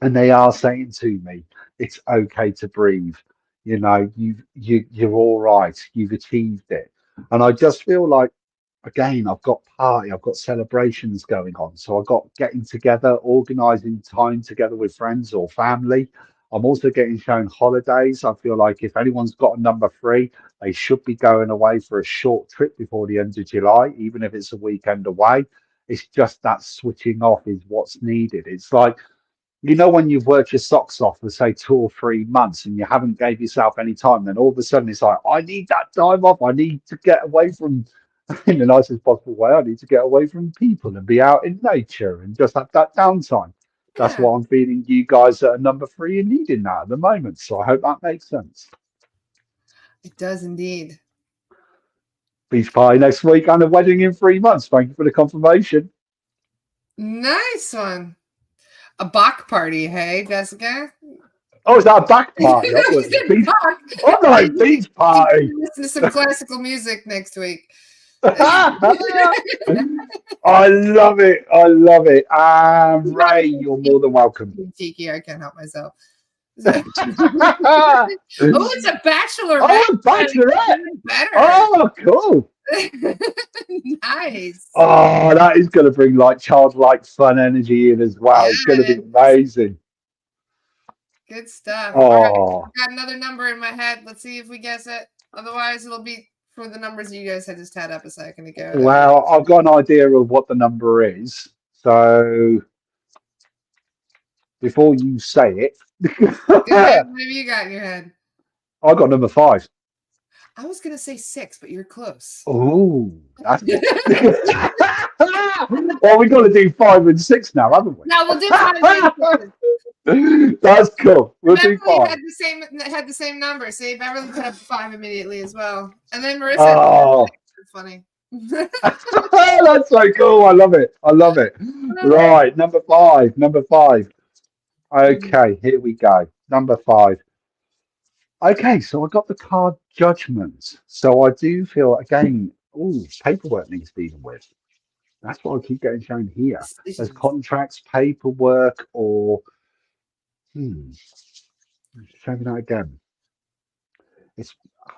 And they are saying to me, it's okay to breathe. You know, you're all right. You've achieved it. And I just feel like, again, I've got celebrations going on. So I've got getting together, organizing time together with friends or family. I'm also getting shown holidays. I feel like if anyone's got a number 3, they should be going away for a short trip before the end of July, even if it's a weekend away. It's just that switching off is what's needed. It's like, you know, when you've worked your socks off for say 2 or 3 months and you haven't gave yourself any time, then all of a sudden it's like, I need that time off. I need to get away from, in the nicest possible way, I need to get away from people and be out in nature and just have that downtime. That's what I'm feeling you guys at a number 3 are needing that at the moment. So I hope that makes sense. It does indeed. Beach party next week and a wedding in 3 months. Thank you for the confirmation. Nice one. A Bach party, hey, Jessica? Oh, is that a back party? Oh, no, beach party. Listen to some classical music next week. I love it. I love it. Ray, you're more than welcome. Tiki, I can't help myself. Oh, it's a bachelorette. Oh, a bachelorette. Better. Oh, cool. Nice. Oh, that is going to bring like childlike fun energy in as well. It's going to be amazing. Good stuff. Oh, all right. I've got another number in my head. Let's see if we guess it. Otherwise, it'll be for the numbers you guys had just had up a second ago. Well, I've got an idea of what the number is. So before you say it, maybe you got in your head. I got number 5. I was gonna say 6, but you're close. Oh, that's well, we've got to do 5 and 6 now, haven't we? No, we'll do 5 and 6. That's cool. We'll do 5. Had the same number. See, Beverly put up 5 immediately as well, and then Marissa. Funny. That's so cool. I love it. I love it. Right, number five. Number five. Okay, here we go. Number five. Okay, so I got the card Judgment. So I do feel again, oh, paperwork needs dealing with. That's what I keep getting shown here. There's Decisions. contracts, paperwork, or hmm, show me that again. It's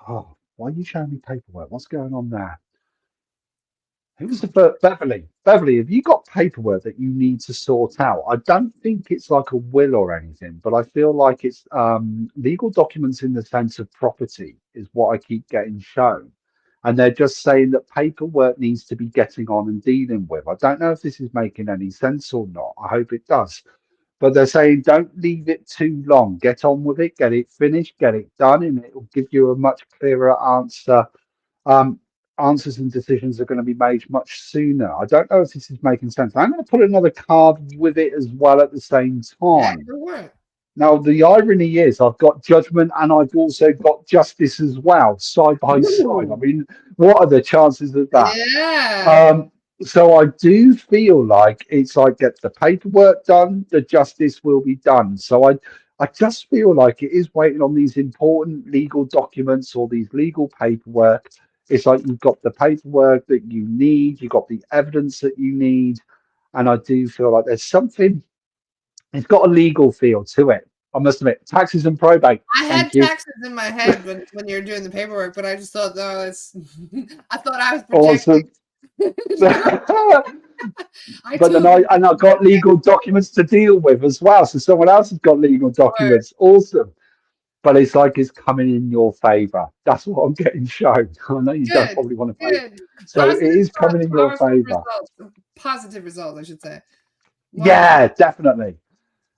why are you showing me paperwork? What's going on there? Who's the Beverly? Beverly, have you got paperwork that you need to sort out? I don't think it's like a will or anything, but I feel like it's legal documents in the sense of property is what I keep getting shown. And they're just saying that paperwork needs to be getting on and dealing with. I don't know if this is making any sense or not. I hope it does. But they're saying don't leave it too long. Get on with it, get it finished, get it done, and it will give you a much clearer answer. um, Answers and decisions are going to be made much sooner. I don't know if this is making sense. I'm going to put another card with it as well at the same Yeah, time. for what? Now, the irony is I've got judgment and I've also got justice as well, side by side. I Ooh. mean, what are the chances of that? Yeah. Um, so I do feel like it's like get the paperwork done, the justice will be done. I just feel like it is waiting on these important legal documents or these legal paperwork. It's like you've got the paperwork that you need, you've got the evidence that you need, and I do feel like there's something. It's got a legal feel to it. I must admit, taxes and probate. I had Thank you. taxes in my head when you were doing the paperwork, but I just thought, no, it's. I thought I was projecting. Awesome. I But then too. I got legal documents to deal with as well. So someone else has got legal documents. Awesome. But it's like it's coming in your favor. That's what I'm getting shown. I know you don't Good, probably want to pay. good. So it Positive is thoughts, coming in your powerful favor. results. Positive results, I should say. Wonderful. Yeah, definitely.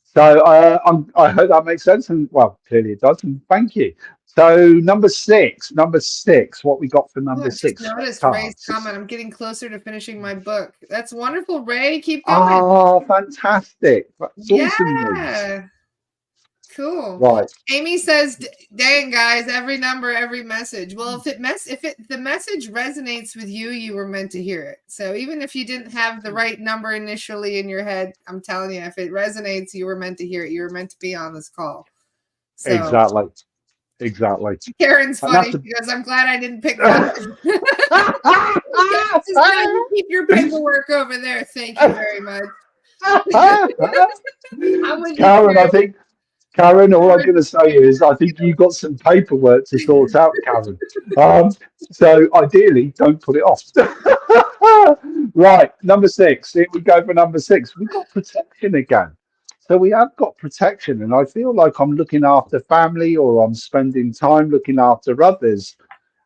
So I hope that makes sense. And well, clearly it does. And thank you. So number six, what we got for Oh, number I just six noticed Ray's cards. comment. I'm getting closer to finishing my book. That's wonderful, Ray. Keep going. Oh, fantastic. That's awesome news. Yeah. Cool. Right. Amy says, "Dang guys, every number, every message." Well, if the message resonates with you, you were meant to hear it. So even if you didn't have the right number initially in your head, I'm telling you, if it resonates, you were meant to hear it. You were meant to be on this call. So Exactly. Exactly. Karen's And that's funny a because I'm glad I didn't pick one. Just glad you keep your paperwork over there. Thank you very much. I'm with you, Karen, I Karen. think Karen, all I'm going to say is I think you got some paperwork to sort out, Karen. So ideally, don't put it off. Right, number six. Here we go for number six. We've got protection again. So we have got protection, and I feel like I'm looking after family or I'm spending time looking after others.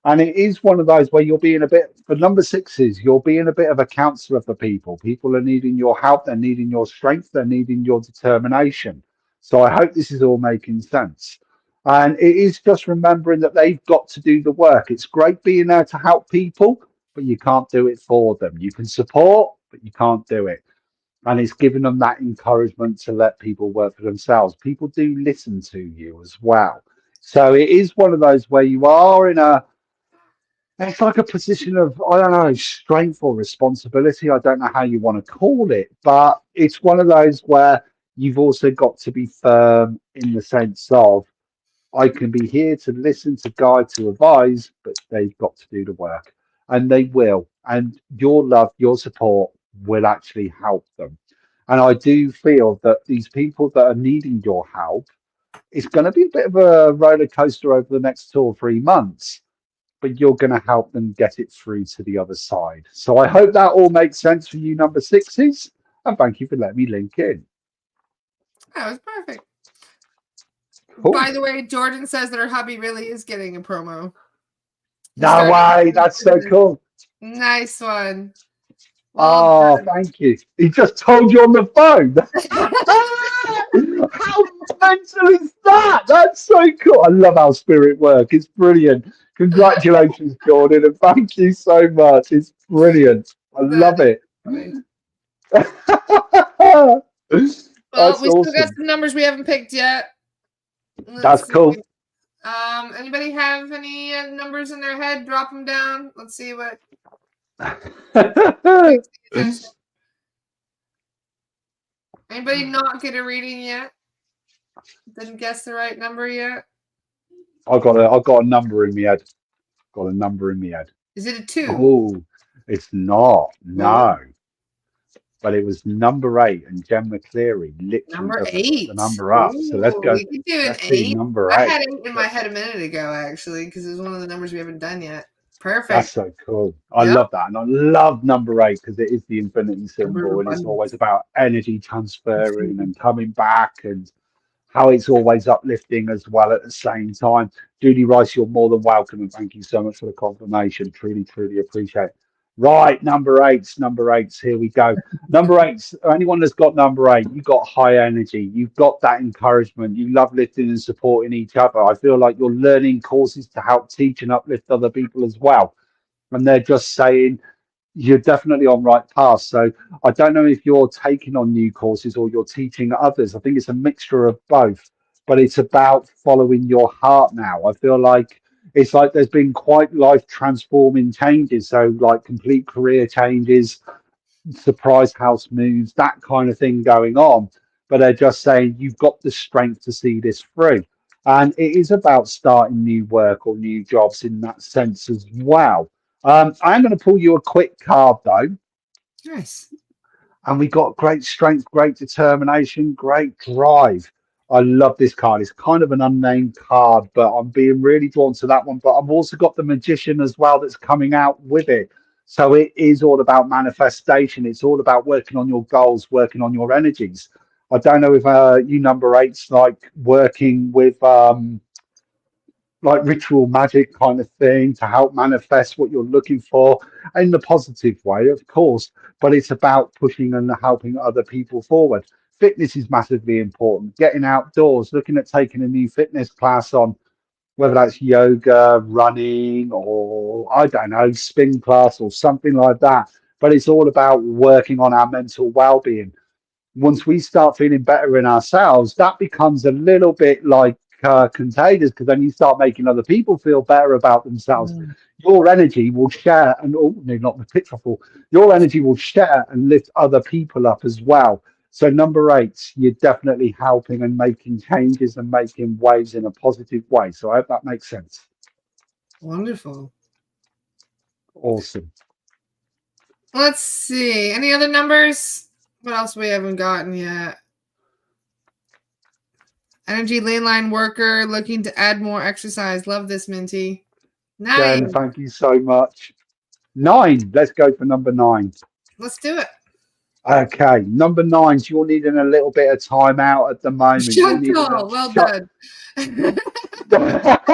And it is one of those where you're being a bit, for number sixes, you're being a bit of a counselor for people. People are needing your help, they're needing your strength, they're needing your determination. So I hope this is all making sense. And it is just remembering that they've got to do the work. It's great being there to help people, but you can't do it for them. You can support, but you can't do it. And it's giving them that encouragement to let people work for themselves. People do listen to you as well. So it is one of those where you are in a, it's like a position of, I don't know, strength or responsibility. I don't know how you want to call it, but it's one of those where you've also got to be firm in the sense of, I can be here to listen, to guide, to advise, but they've got to do the work and they will. And your love, your support will actually help them. And I do feel that these people that are needing your help, it's going to be a bit of a roller coaster over the next 2 or 3 months, but you're going to help them get it through to the other side. So I hope that all makes sense for you, number sixes. And thank you for letting me link in. That was perfect. Cool. By the way, Jordan says that her hubby really is getting a promo. No way. That's so cool. Nice one. Well thank you. He just told you on the phone. How mental is that? That's so cool. I love how spirit work. It's brilliant. Congratulations, Jordan, and thank you so much. It's brilliant. I love it. Well, That's we still got awesome. some numbers we haven't picked yet. That's cool. Anybody have any numbers in their head? Drop them down. Let's see what. Anybody not get a reading yet? Didn't guess the right number yet? I've got a number in my head. Got a number in my head. Is it a 2? Oh, it's not. Oh, No. But it was number 8, and Jen McCleary literally number doesn't put 8. the number up. So let's Ooh, go. you could do an Let's do 8. number I 8. had 8 in my head a minute ago, actually, because it's one of the numbers we haven't done yet. That's Perfect. so cool. I Yep. love that. And I love number 8 because it is the infinity symbol, and it's always about energy transferring and coming back, and how it's always uplifting as well at the same time. Judy Rice, you're more than welcome, and thank you so much for the confirmation. Truly, truly appreciate it. Right, number eights. Here we go. Number eights. Anyone that's got number 8, you've got high energy. You've got that encouragement. You love lifting and supporting each other. I feel like you're learning courses to help teach and uplift other people as well. And they're just saying you're definitely on right path. So I don't know if you're taking on new courses or you're teaching others. I think it's a mixture of both, but it's about following your heart now. I feel like it's like there's been quite life transforming changes. So like complete career changes, surprise house moves, that kind of thing going on. But they're just saying you've got the strength to see this through. And it is about starting new work or new jobs in that sense as well. I'm going to pull you a quick card though. Nice. And we got great strength, great determination, great drive. I love this card. It's kind of an unnamed card, but I'm being really drawn to that one. But I've also got the magician as well that's coming out with it. So it is all about manifestation. It's all about working on your goals, working on your energies. I don't know if you number eights like working with like ritual magic kind of thing to help manifest what you're looking for in the positive way, of course, but it's about pushing and helping other people forward. Fitness is massively important. Getting outdoors, looking at taking a new fitness class on, whether that's yoga, running, or I don't know, spin class or something like that. But it's all about working on our mental well-being. Once we start feeling better in ourselves, that becomes a little bit like contagious, because then you start making other people feel better about themselves. Mm. Your energy will share, and oh, no, not the picture full. Your energy will share and lift other people up as well. So number 8, you're definitely helping and making changes and making waves in a positive way. So I hope that makes sense. Wonderful. Awesome. Let's see. Any other numbers? What else we haven't gotten yet? Energy lane line worker looking to add more exercise. Love this, Minty. 9. Jen, thank you so much. 9. Let's go for number 9. Let's do it. Okay, number 9s, you're needing a little bit of time out at the moment. You're needing Chantal, a well shut. done.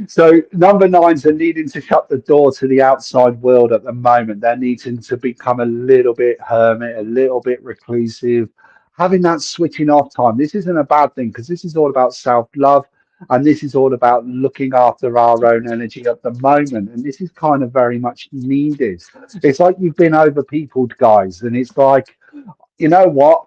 So number 9s are needing to shut the door to the outside world at the moment. They're needing to become a little bit hermit, a little bit reclusive, having that switching off time. This isn't a bad thing because this is all about self-love, and this is all about looking after our own energy at the moment. And this is kind of very much needed. It's like you've been over peopled, guys, and it's like, you know what?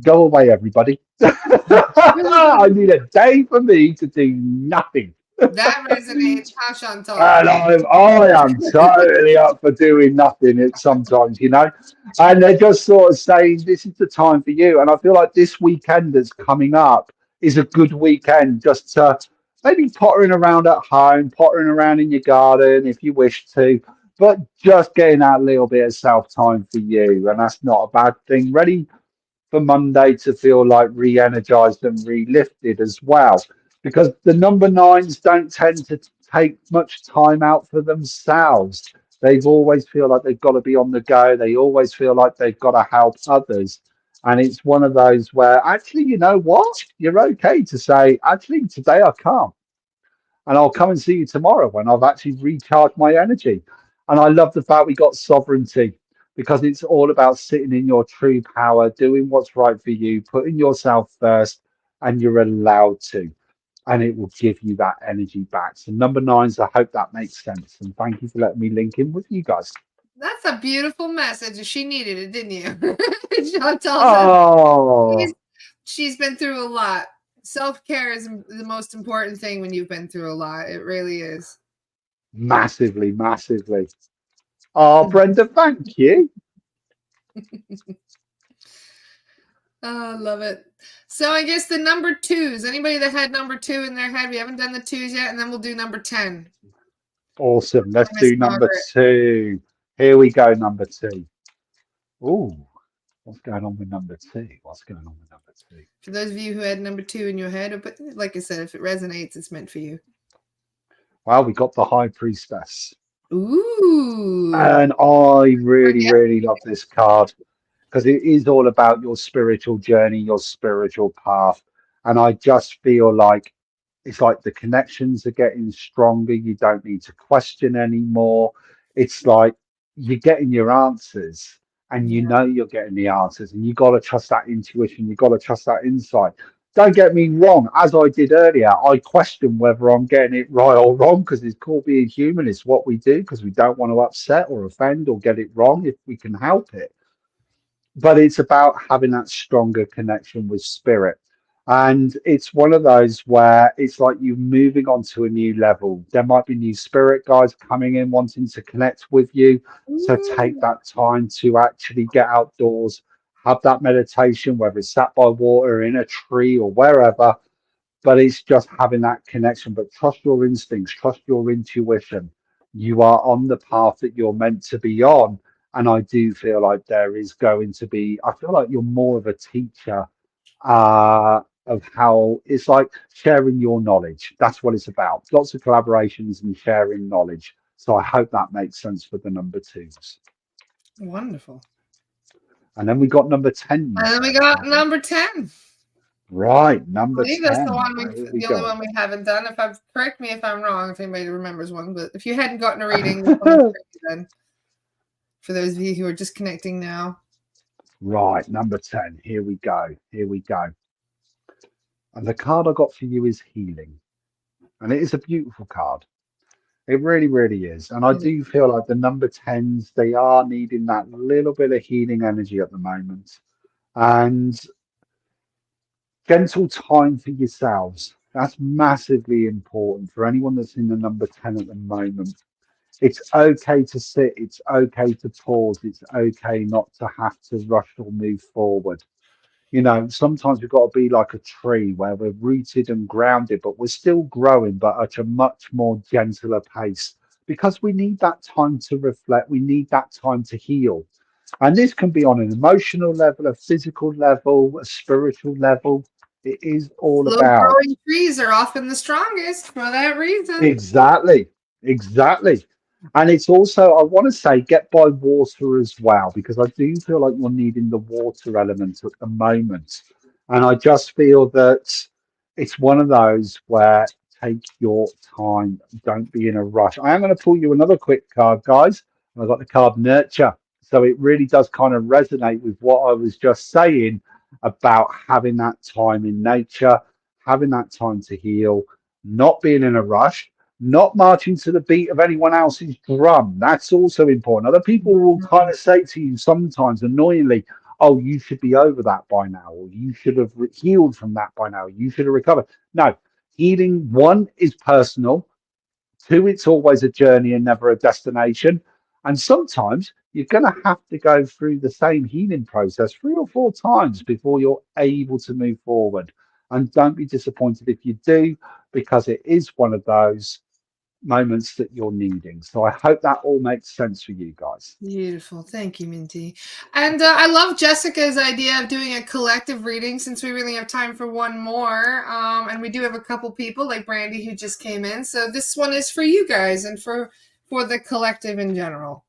Go away, everybody. I need a day for me to do nothing. That resonates, huh, Chantal? And I am totally up for doing nothing sometimes, you know. And they're just sort of saying, this is the time for you. And I feel like this weekend that's coming up is a good weekend just to maybe pottering around at home, pottering around in your garden if you wish to, but just getting that little bit of self time for you. And that's not a bad thing. Ready for Monday to feel like re-energized and re-lifted as well. Because the number 9s don't tend to take much time out for themselves. They always feel like they've got to be on the go. They always feel like they've got to help others. And it's one of those where actually, you know what? You're okay to say, actually, today I can't. And I'll come and see you tomorrow when I've actually recharged my energy. And I love the fact we got sovereignty, because it's all about sitting in your true power, doing what's right for you, putting yourself first, and you're allowed to. And it will give you that energy back. So number 9s, I hope that makes sense. And thank you for letting me link in with you guys. That's a beautiful message. She needed it, didn't you? Chantal Oh, she's been through a lot. Self-care is the most important thing when you've been through a lot. It really is. massively, massively. Oh, Brenda, thank you. Oh, I love it. So I guess the number twos. Anybody that had number two in their head, we haven't done the twos yet, and then we'll do number 10. Awesome. Let's Miss do number Margaret. 2. Here we go, number 2. Ooh, what's going on with number 2? What's going on with number 2? For those of you who had number 2 in your head, but like I said, if it resonates, it's meant for you. Well, we got the High Priestess. Ooh. And I really, Yeah. really love this card because it is all about your spiritual journey, your spiritual path. And I just feel like it's like the connections are getting stronger. You don't need to question anymore. It's like you're getting your answers and you Yeah. know you're getting the answers, and you got to trust that intuition. You got to trust that insight. Don't get me wrong, as I did earlier, I question whether I'm getting it right or wrong because it's called being human. It's what we do because we don't want to upset or offend or get it wrong if we can help it. But it's about having that stronger connection with spirit. And it's one of those where it's like you moving on to a new level. There might be new spirit guides coming in wanting to connect with you. So take Ooh. that time to actually get outdoors, have that meditation, whether it's sat by water, in a tree, or wherever. But it's just having that connection. But trust your instincts, trust your intuition. You are on the path that you're meant to be on. And I do feel like there is going to be, I feel like you're more of a teacher of how it's like sharing your knowledge. That's what it's about. Lots of collaborations and sharing knowledge. So I hope that makes sense for the number twos. Wonderful. And then we got number 10, you And then we said. got number 10. Right, I number believe that's the 10. one Where have we the only got? one we haven't done. If I've correct me if I'm wrong, if anybody remembers one, but if you hadn't gotten a reading, this one is for you then. For those of you who are just connecting now. Right, number 10. Here we go. Here we go. And the card I got for you is healing. And it is a beautiful card. It really, really is. And I do feel like the number 10s, they are needing that little bit of healing energy at the moment. And gentle time for yourselves. That's massively important for anyone that's in the number 10 at the moment. It's okay to sit, it's okay to pause, it's okay not to have to rush or move forward. You know, sometimes we've got to be like a tree where we're rooted and grounded, but we're still growing, but at a much more gentler pace because we need that time to reflect. We need that time to heal. And this can be on an emotional level, a physical level, a spiritual level. It is all Slow about growing trees are often the strongest for that reason. exactly, exactly. And it's also, I want to say, get by water as well, because I do feel like you're needing the water element at the moment. And I just feel that it's one of those where take your time, don't be in a rush. I am going to pull you another quick card, guys. I got the card Nurture. So it really does kind of resonate with what I was just saying about having that time in nature, having that time to heal, not being in a rush, not marching to the beat of anyone else's drum. That's also important. Other people will kind of say to you sometimes annoyingly, oh, you should be over that by now, or you should have healed from that by now, you should have recovered. No, healing, one, is personal. Two, it's always a journey and never a destination. And sometimes you're going to have to go through the same healing process 3 or 4 times before you're able to move forward. And don't be disappointed if you do, because it is one of those moments that you're needing. So I hope that all makes sense for you guys. Beautiful. Thank you, Minty. And I love Jessica's idea of doing a collective reading since we really have time for one more. And we do have a couple people like Brandy who just came in. So this one is for you guys and for the collective in general.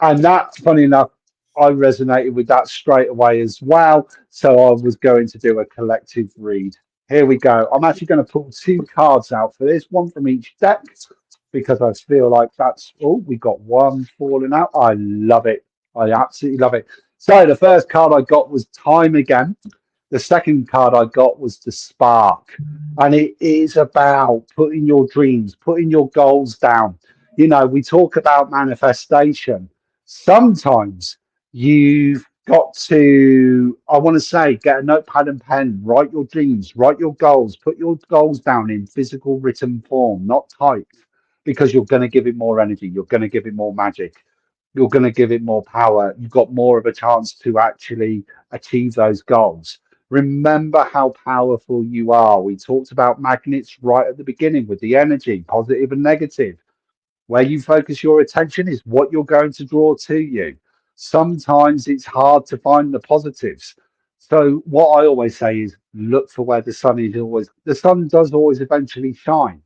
And that, funny enough, I resonated with that straight away as well. So I was going to do a collective read. Here we go. I'm actually going to pull 2 cards out for this, one from each deck, because I feel like that's, oh, we got one falling out. I love it. I absolutely love it. So the first card I got was Time Again. The second card I got was The Spark. And it is about putting your dreams, putting your goals down. You know, we talk about manifestation. Sometimes you've got to, I want to say, get a notepad and pen, write your dreams, write your goals, put your goals down in physical written form, not typed, because you're going to give it more energy, you're going to give it more magic. you're going to give it more power. You've got more of a chance to actually achieve those goals. Remember how powerful you are. We talked about magnets right at the beginning with the energy, positive and negative. Where you focus your attention is what you're going to draw to you. Sometimes it's hard to find the positives. So what I always say is look for where the sun does always eventually shine.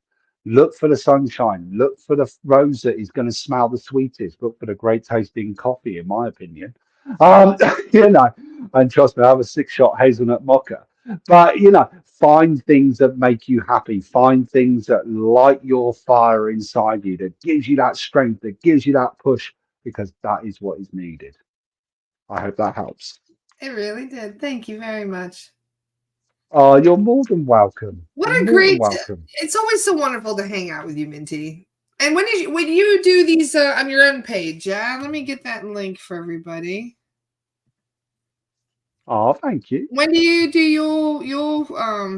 Look for the sunshine. Look for the rose that is going to smell the sweetest. Look for the great tasting coffee, in my opinion. Um, you know, and trust me, I have a 6 shot hazelnut mocha. But find things that make you happy. Find things that light your fire inside you, that gives you that strength, that gives you that push, because that is what is needed. I hope that helps. It really did. Thank you very much. Oh, you're more than welcome. What You're a more than great! welcome. It's always so wonderful to hang out with you, Minty. And when you do these on your own page, yeah, let me get that link for everybody. Oh, thank you. When do you do your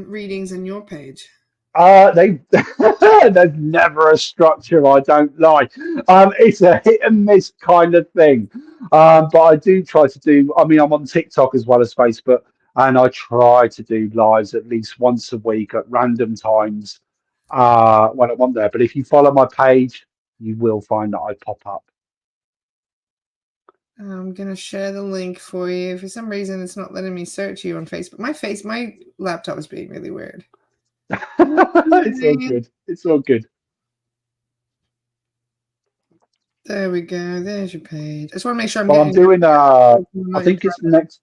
readings on your page? They there's never a structure I don't like. It's a hit and miss kind of thing. But I do try to do. I mean, I'm on TikTok as well as Facebook, and I try to do lives at least once a week at random times when I'm on there. But if you follow my page, you will find that I pop up. I'm gonna share the link for you. For some reason, it's not letting me search you on Facebook. My laptop is being really weird. It's all good. It's all good. There we go. There's your page. I just want to make sure I'm Well, I'm getting. doing. I'm I not think it's next.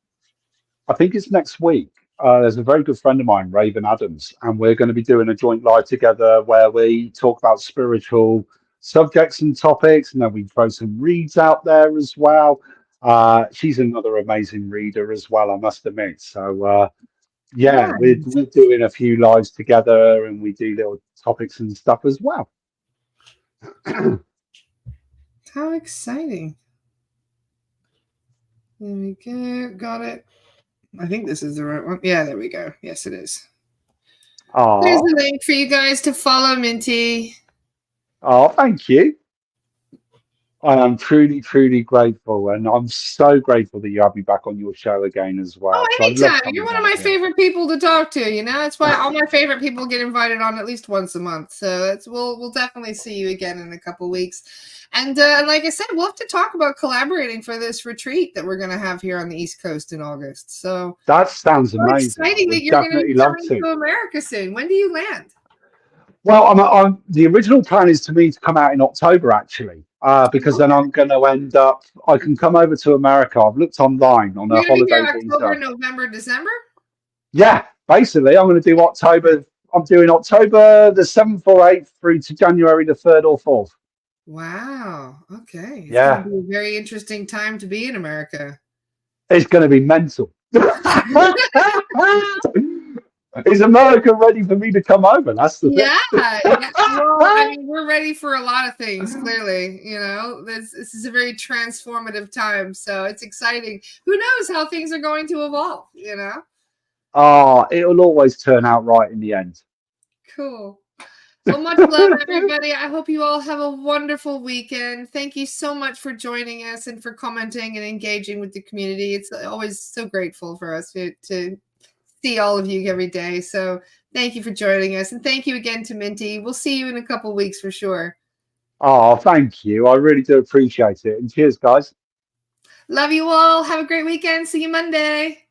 I think it's next week. There's a very good friend of mine, Raven Adams, and we're going to be doing a joint live together where we talk about spiritual subjects and topics, and then we throw some reads out there as well. She's another amazing reader as well, I must admit. So yeah, Nice. we're doing a few lives together, and we do little topics and stuff as well. How exciting. There we go. Got it. I think this is the right one. Yeah, there we go. Yes, it is. There's Oh, a link for you guys to follow Minty. oh, thank you. I am truly, truly grateful, and I'm so grateful that you have me back on your show again as well. Oh, Because I love anytime. You're coming one of on my here. favorite people to talk to. That's why all my favorite people get invited on at least once a month. So we'll definitely see you again in a couple weeks. And like I said, we'll have to talk about collaborating for this retreat that we're going to have here on the East Coast in August. So That sounds amazing. I exciting that would you're going to be definitely love coming to. to America soon. When do you land? Well, the original plan is to me to come out in October actually, because then I'm going to end up. I can come over to America. I've looked online on a You're going to be here holiday October, visa. November, December? Yeah, basically, I'm going to do October. I'm doing October the 7th or 8th through to January the 3rd or 4th. Wow. Okay. It's going to Yeah, be a very interesting time to be in America. it's going to be mental. Is America ready for me to come over? That's the thing. Yeah, yeah. Well, I mean, we're ready for a lot of things, clearly. This is a very transformative time. So it's exciting. Who knows how things are going to evolve? Oh, it'll always turn out right in the end. Cool. Well, much love, everybody. I hope you all have a wonderful weekend. Thank you so much for joining us and for commenting and engaging with the community. It's always so grateful for us to see all of you every day. So thank you for joining us. And thank you again to Minty. We'll see you in a couple weeks for sure. Oh, thank you. I really do appreciate it. And cheers, guys. Love you all. Have a great weekend. See you Monday.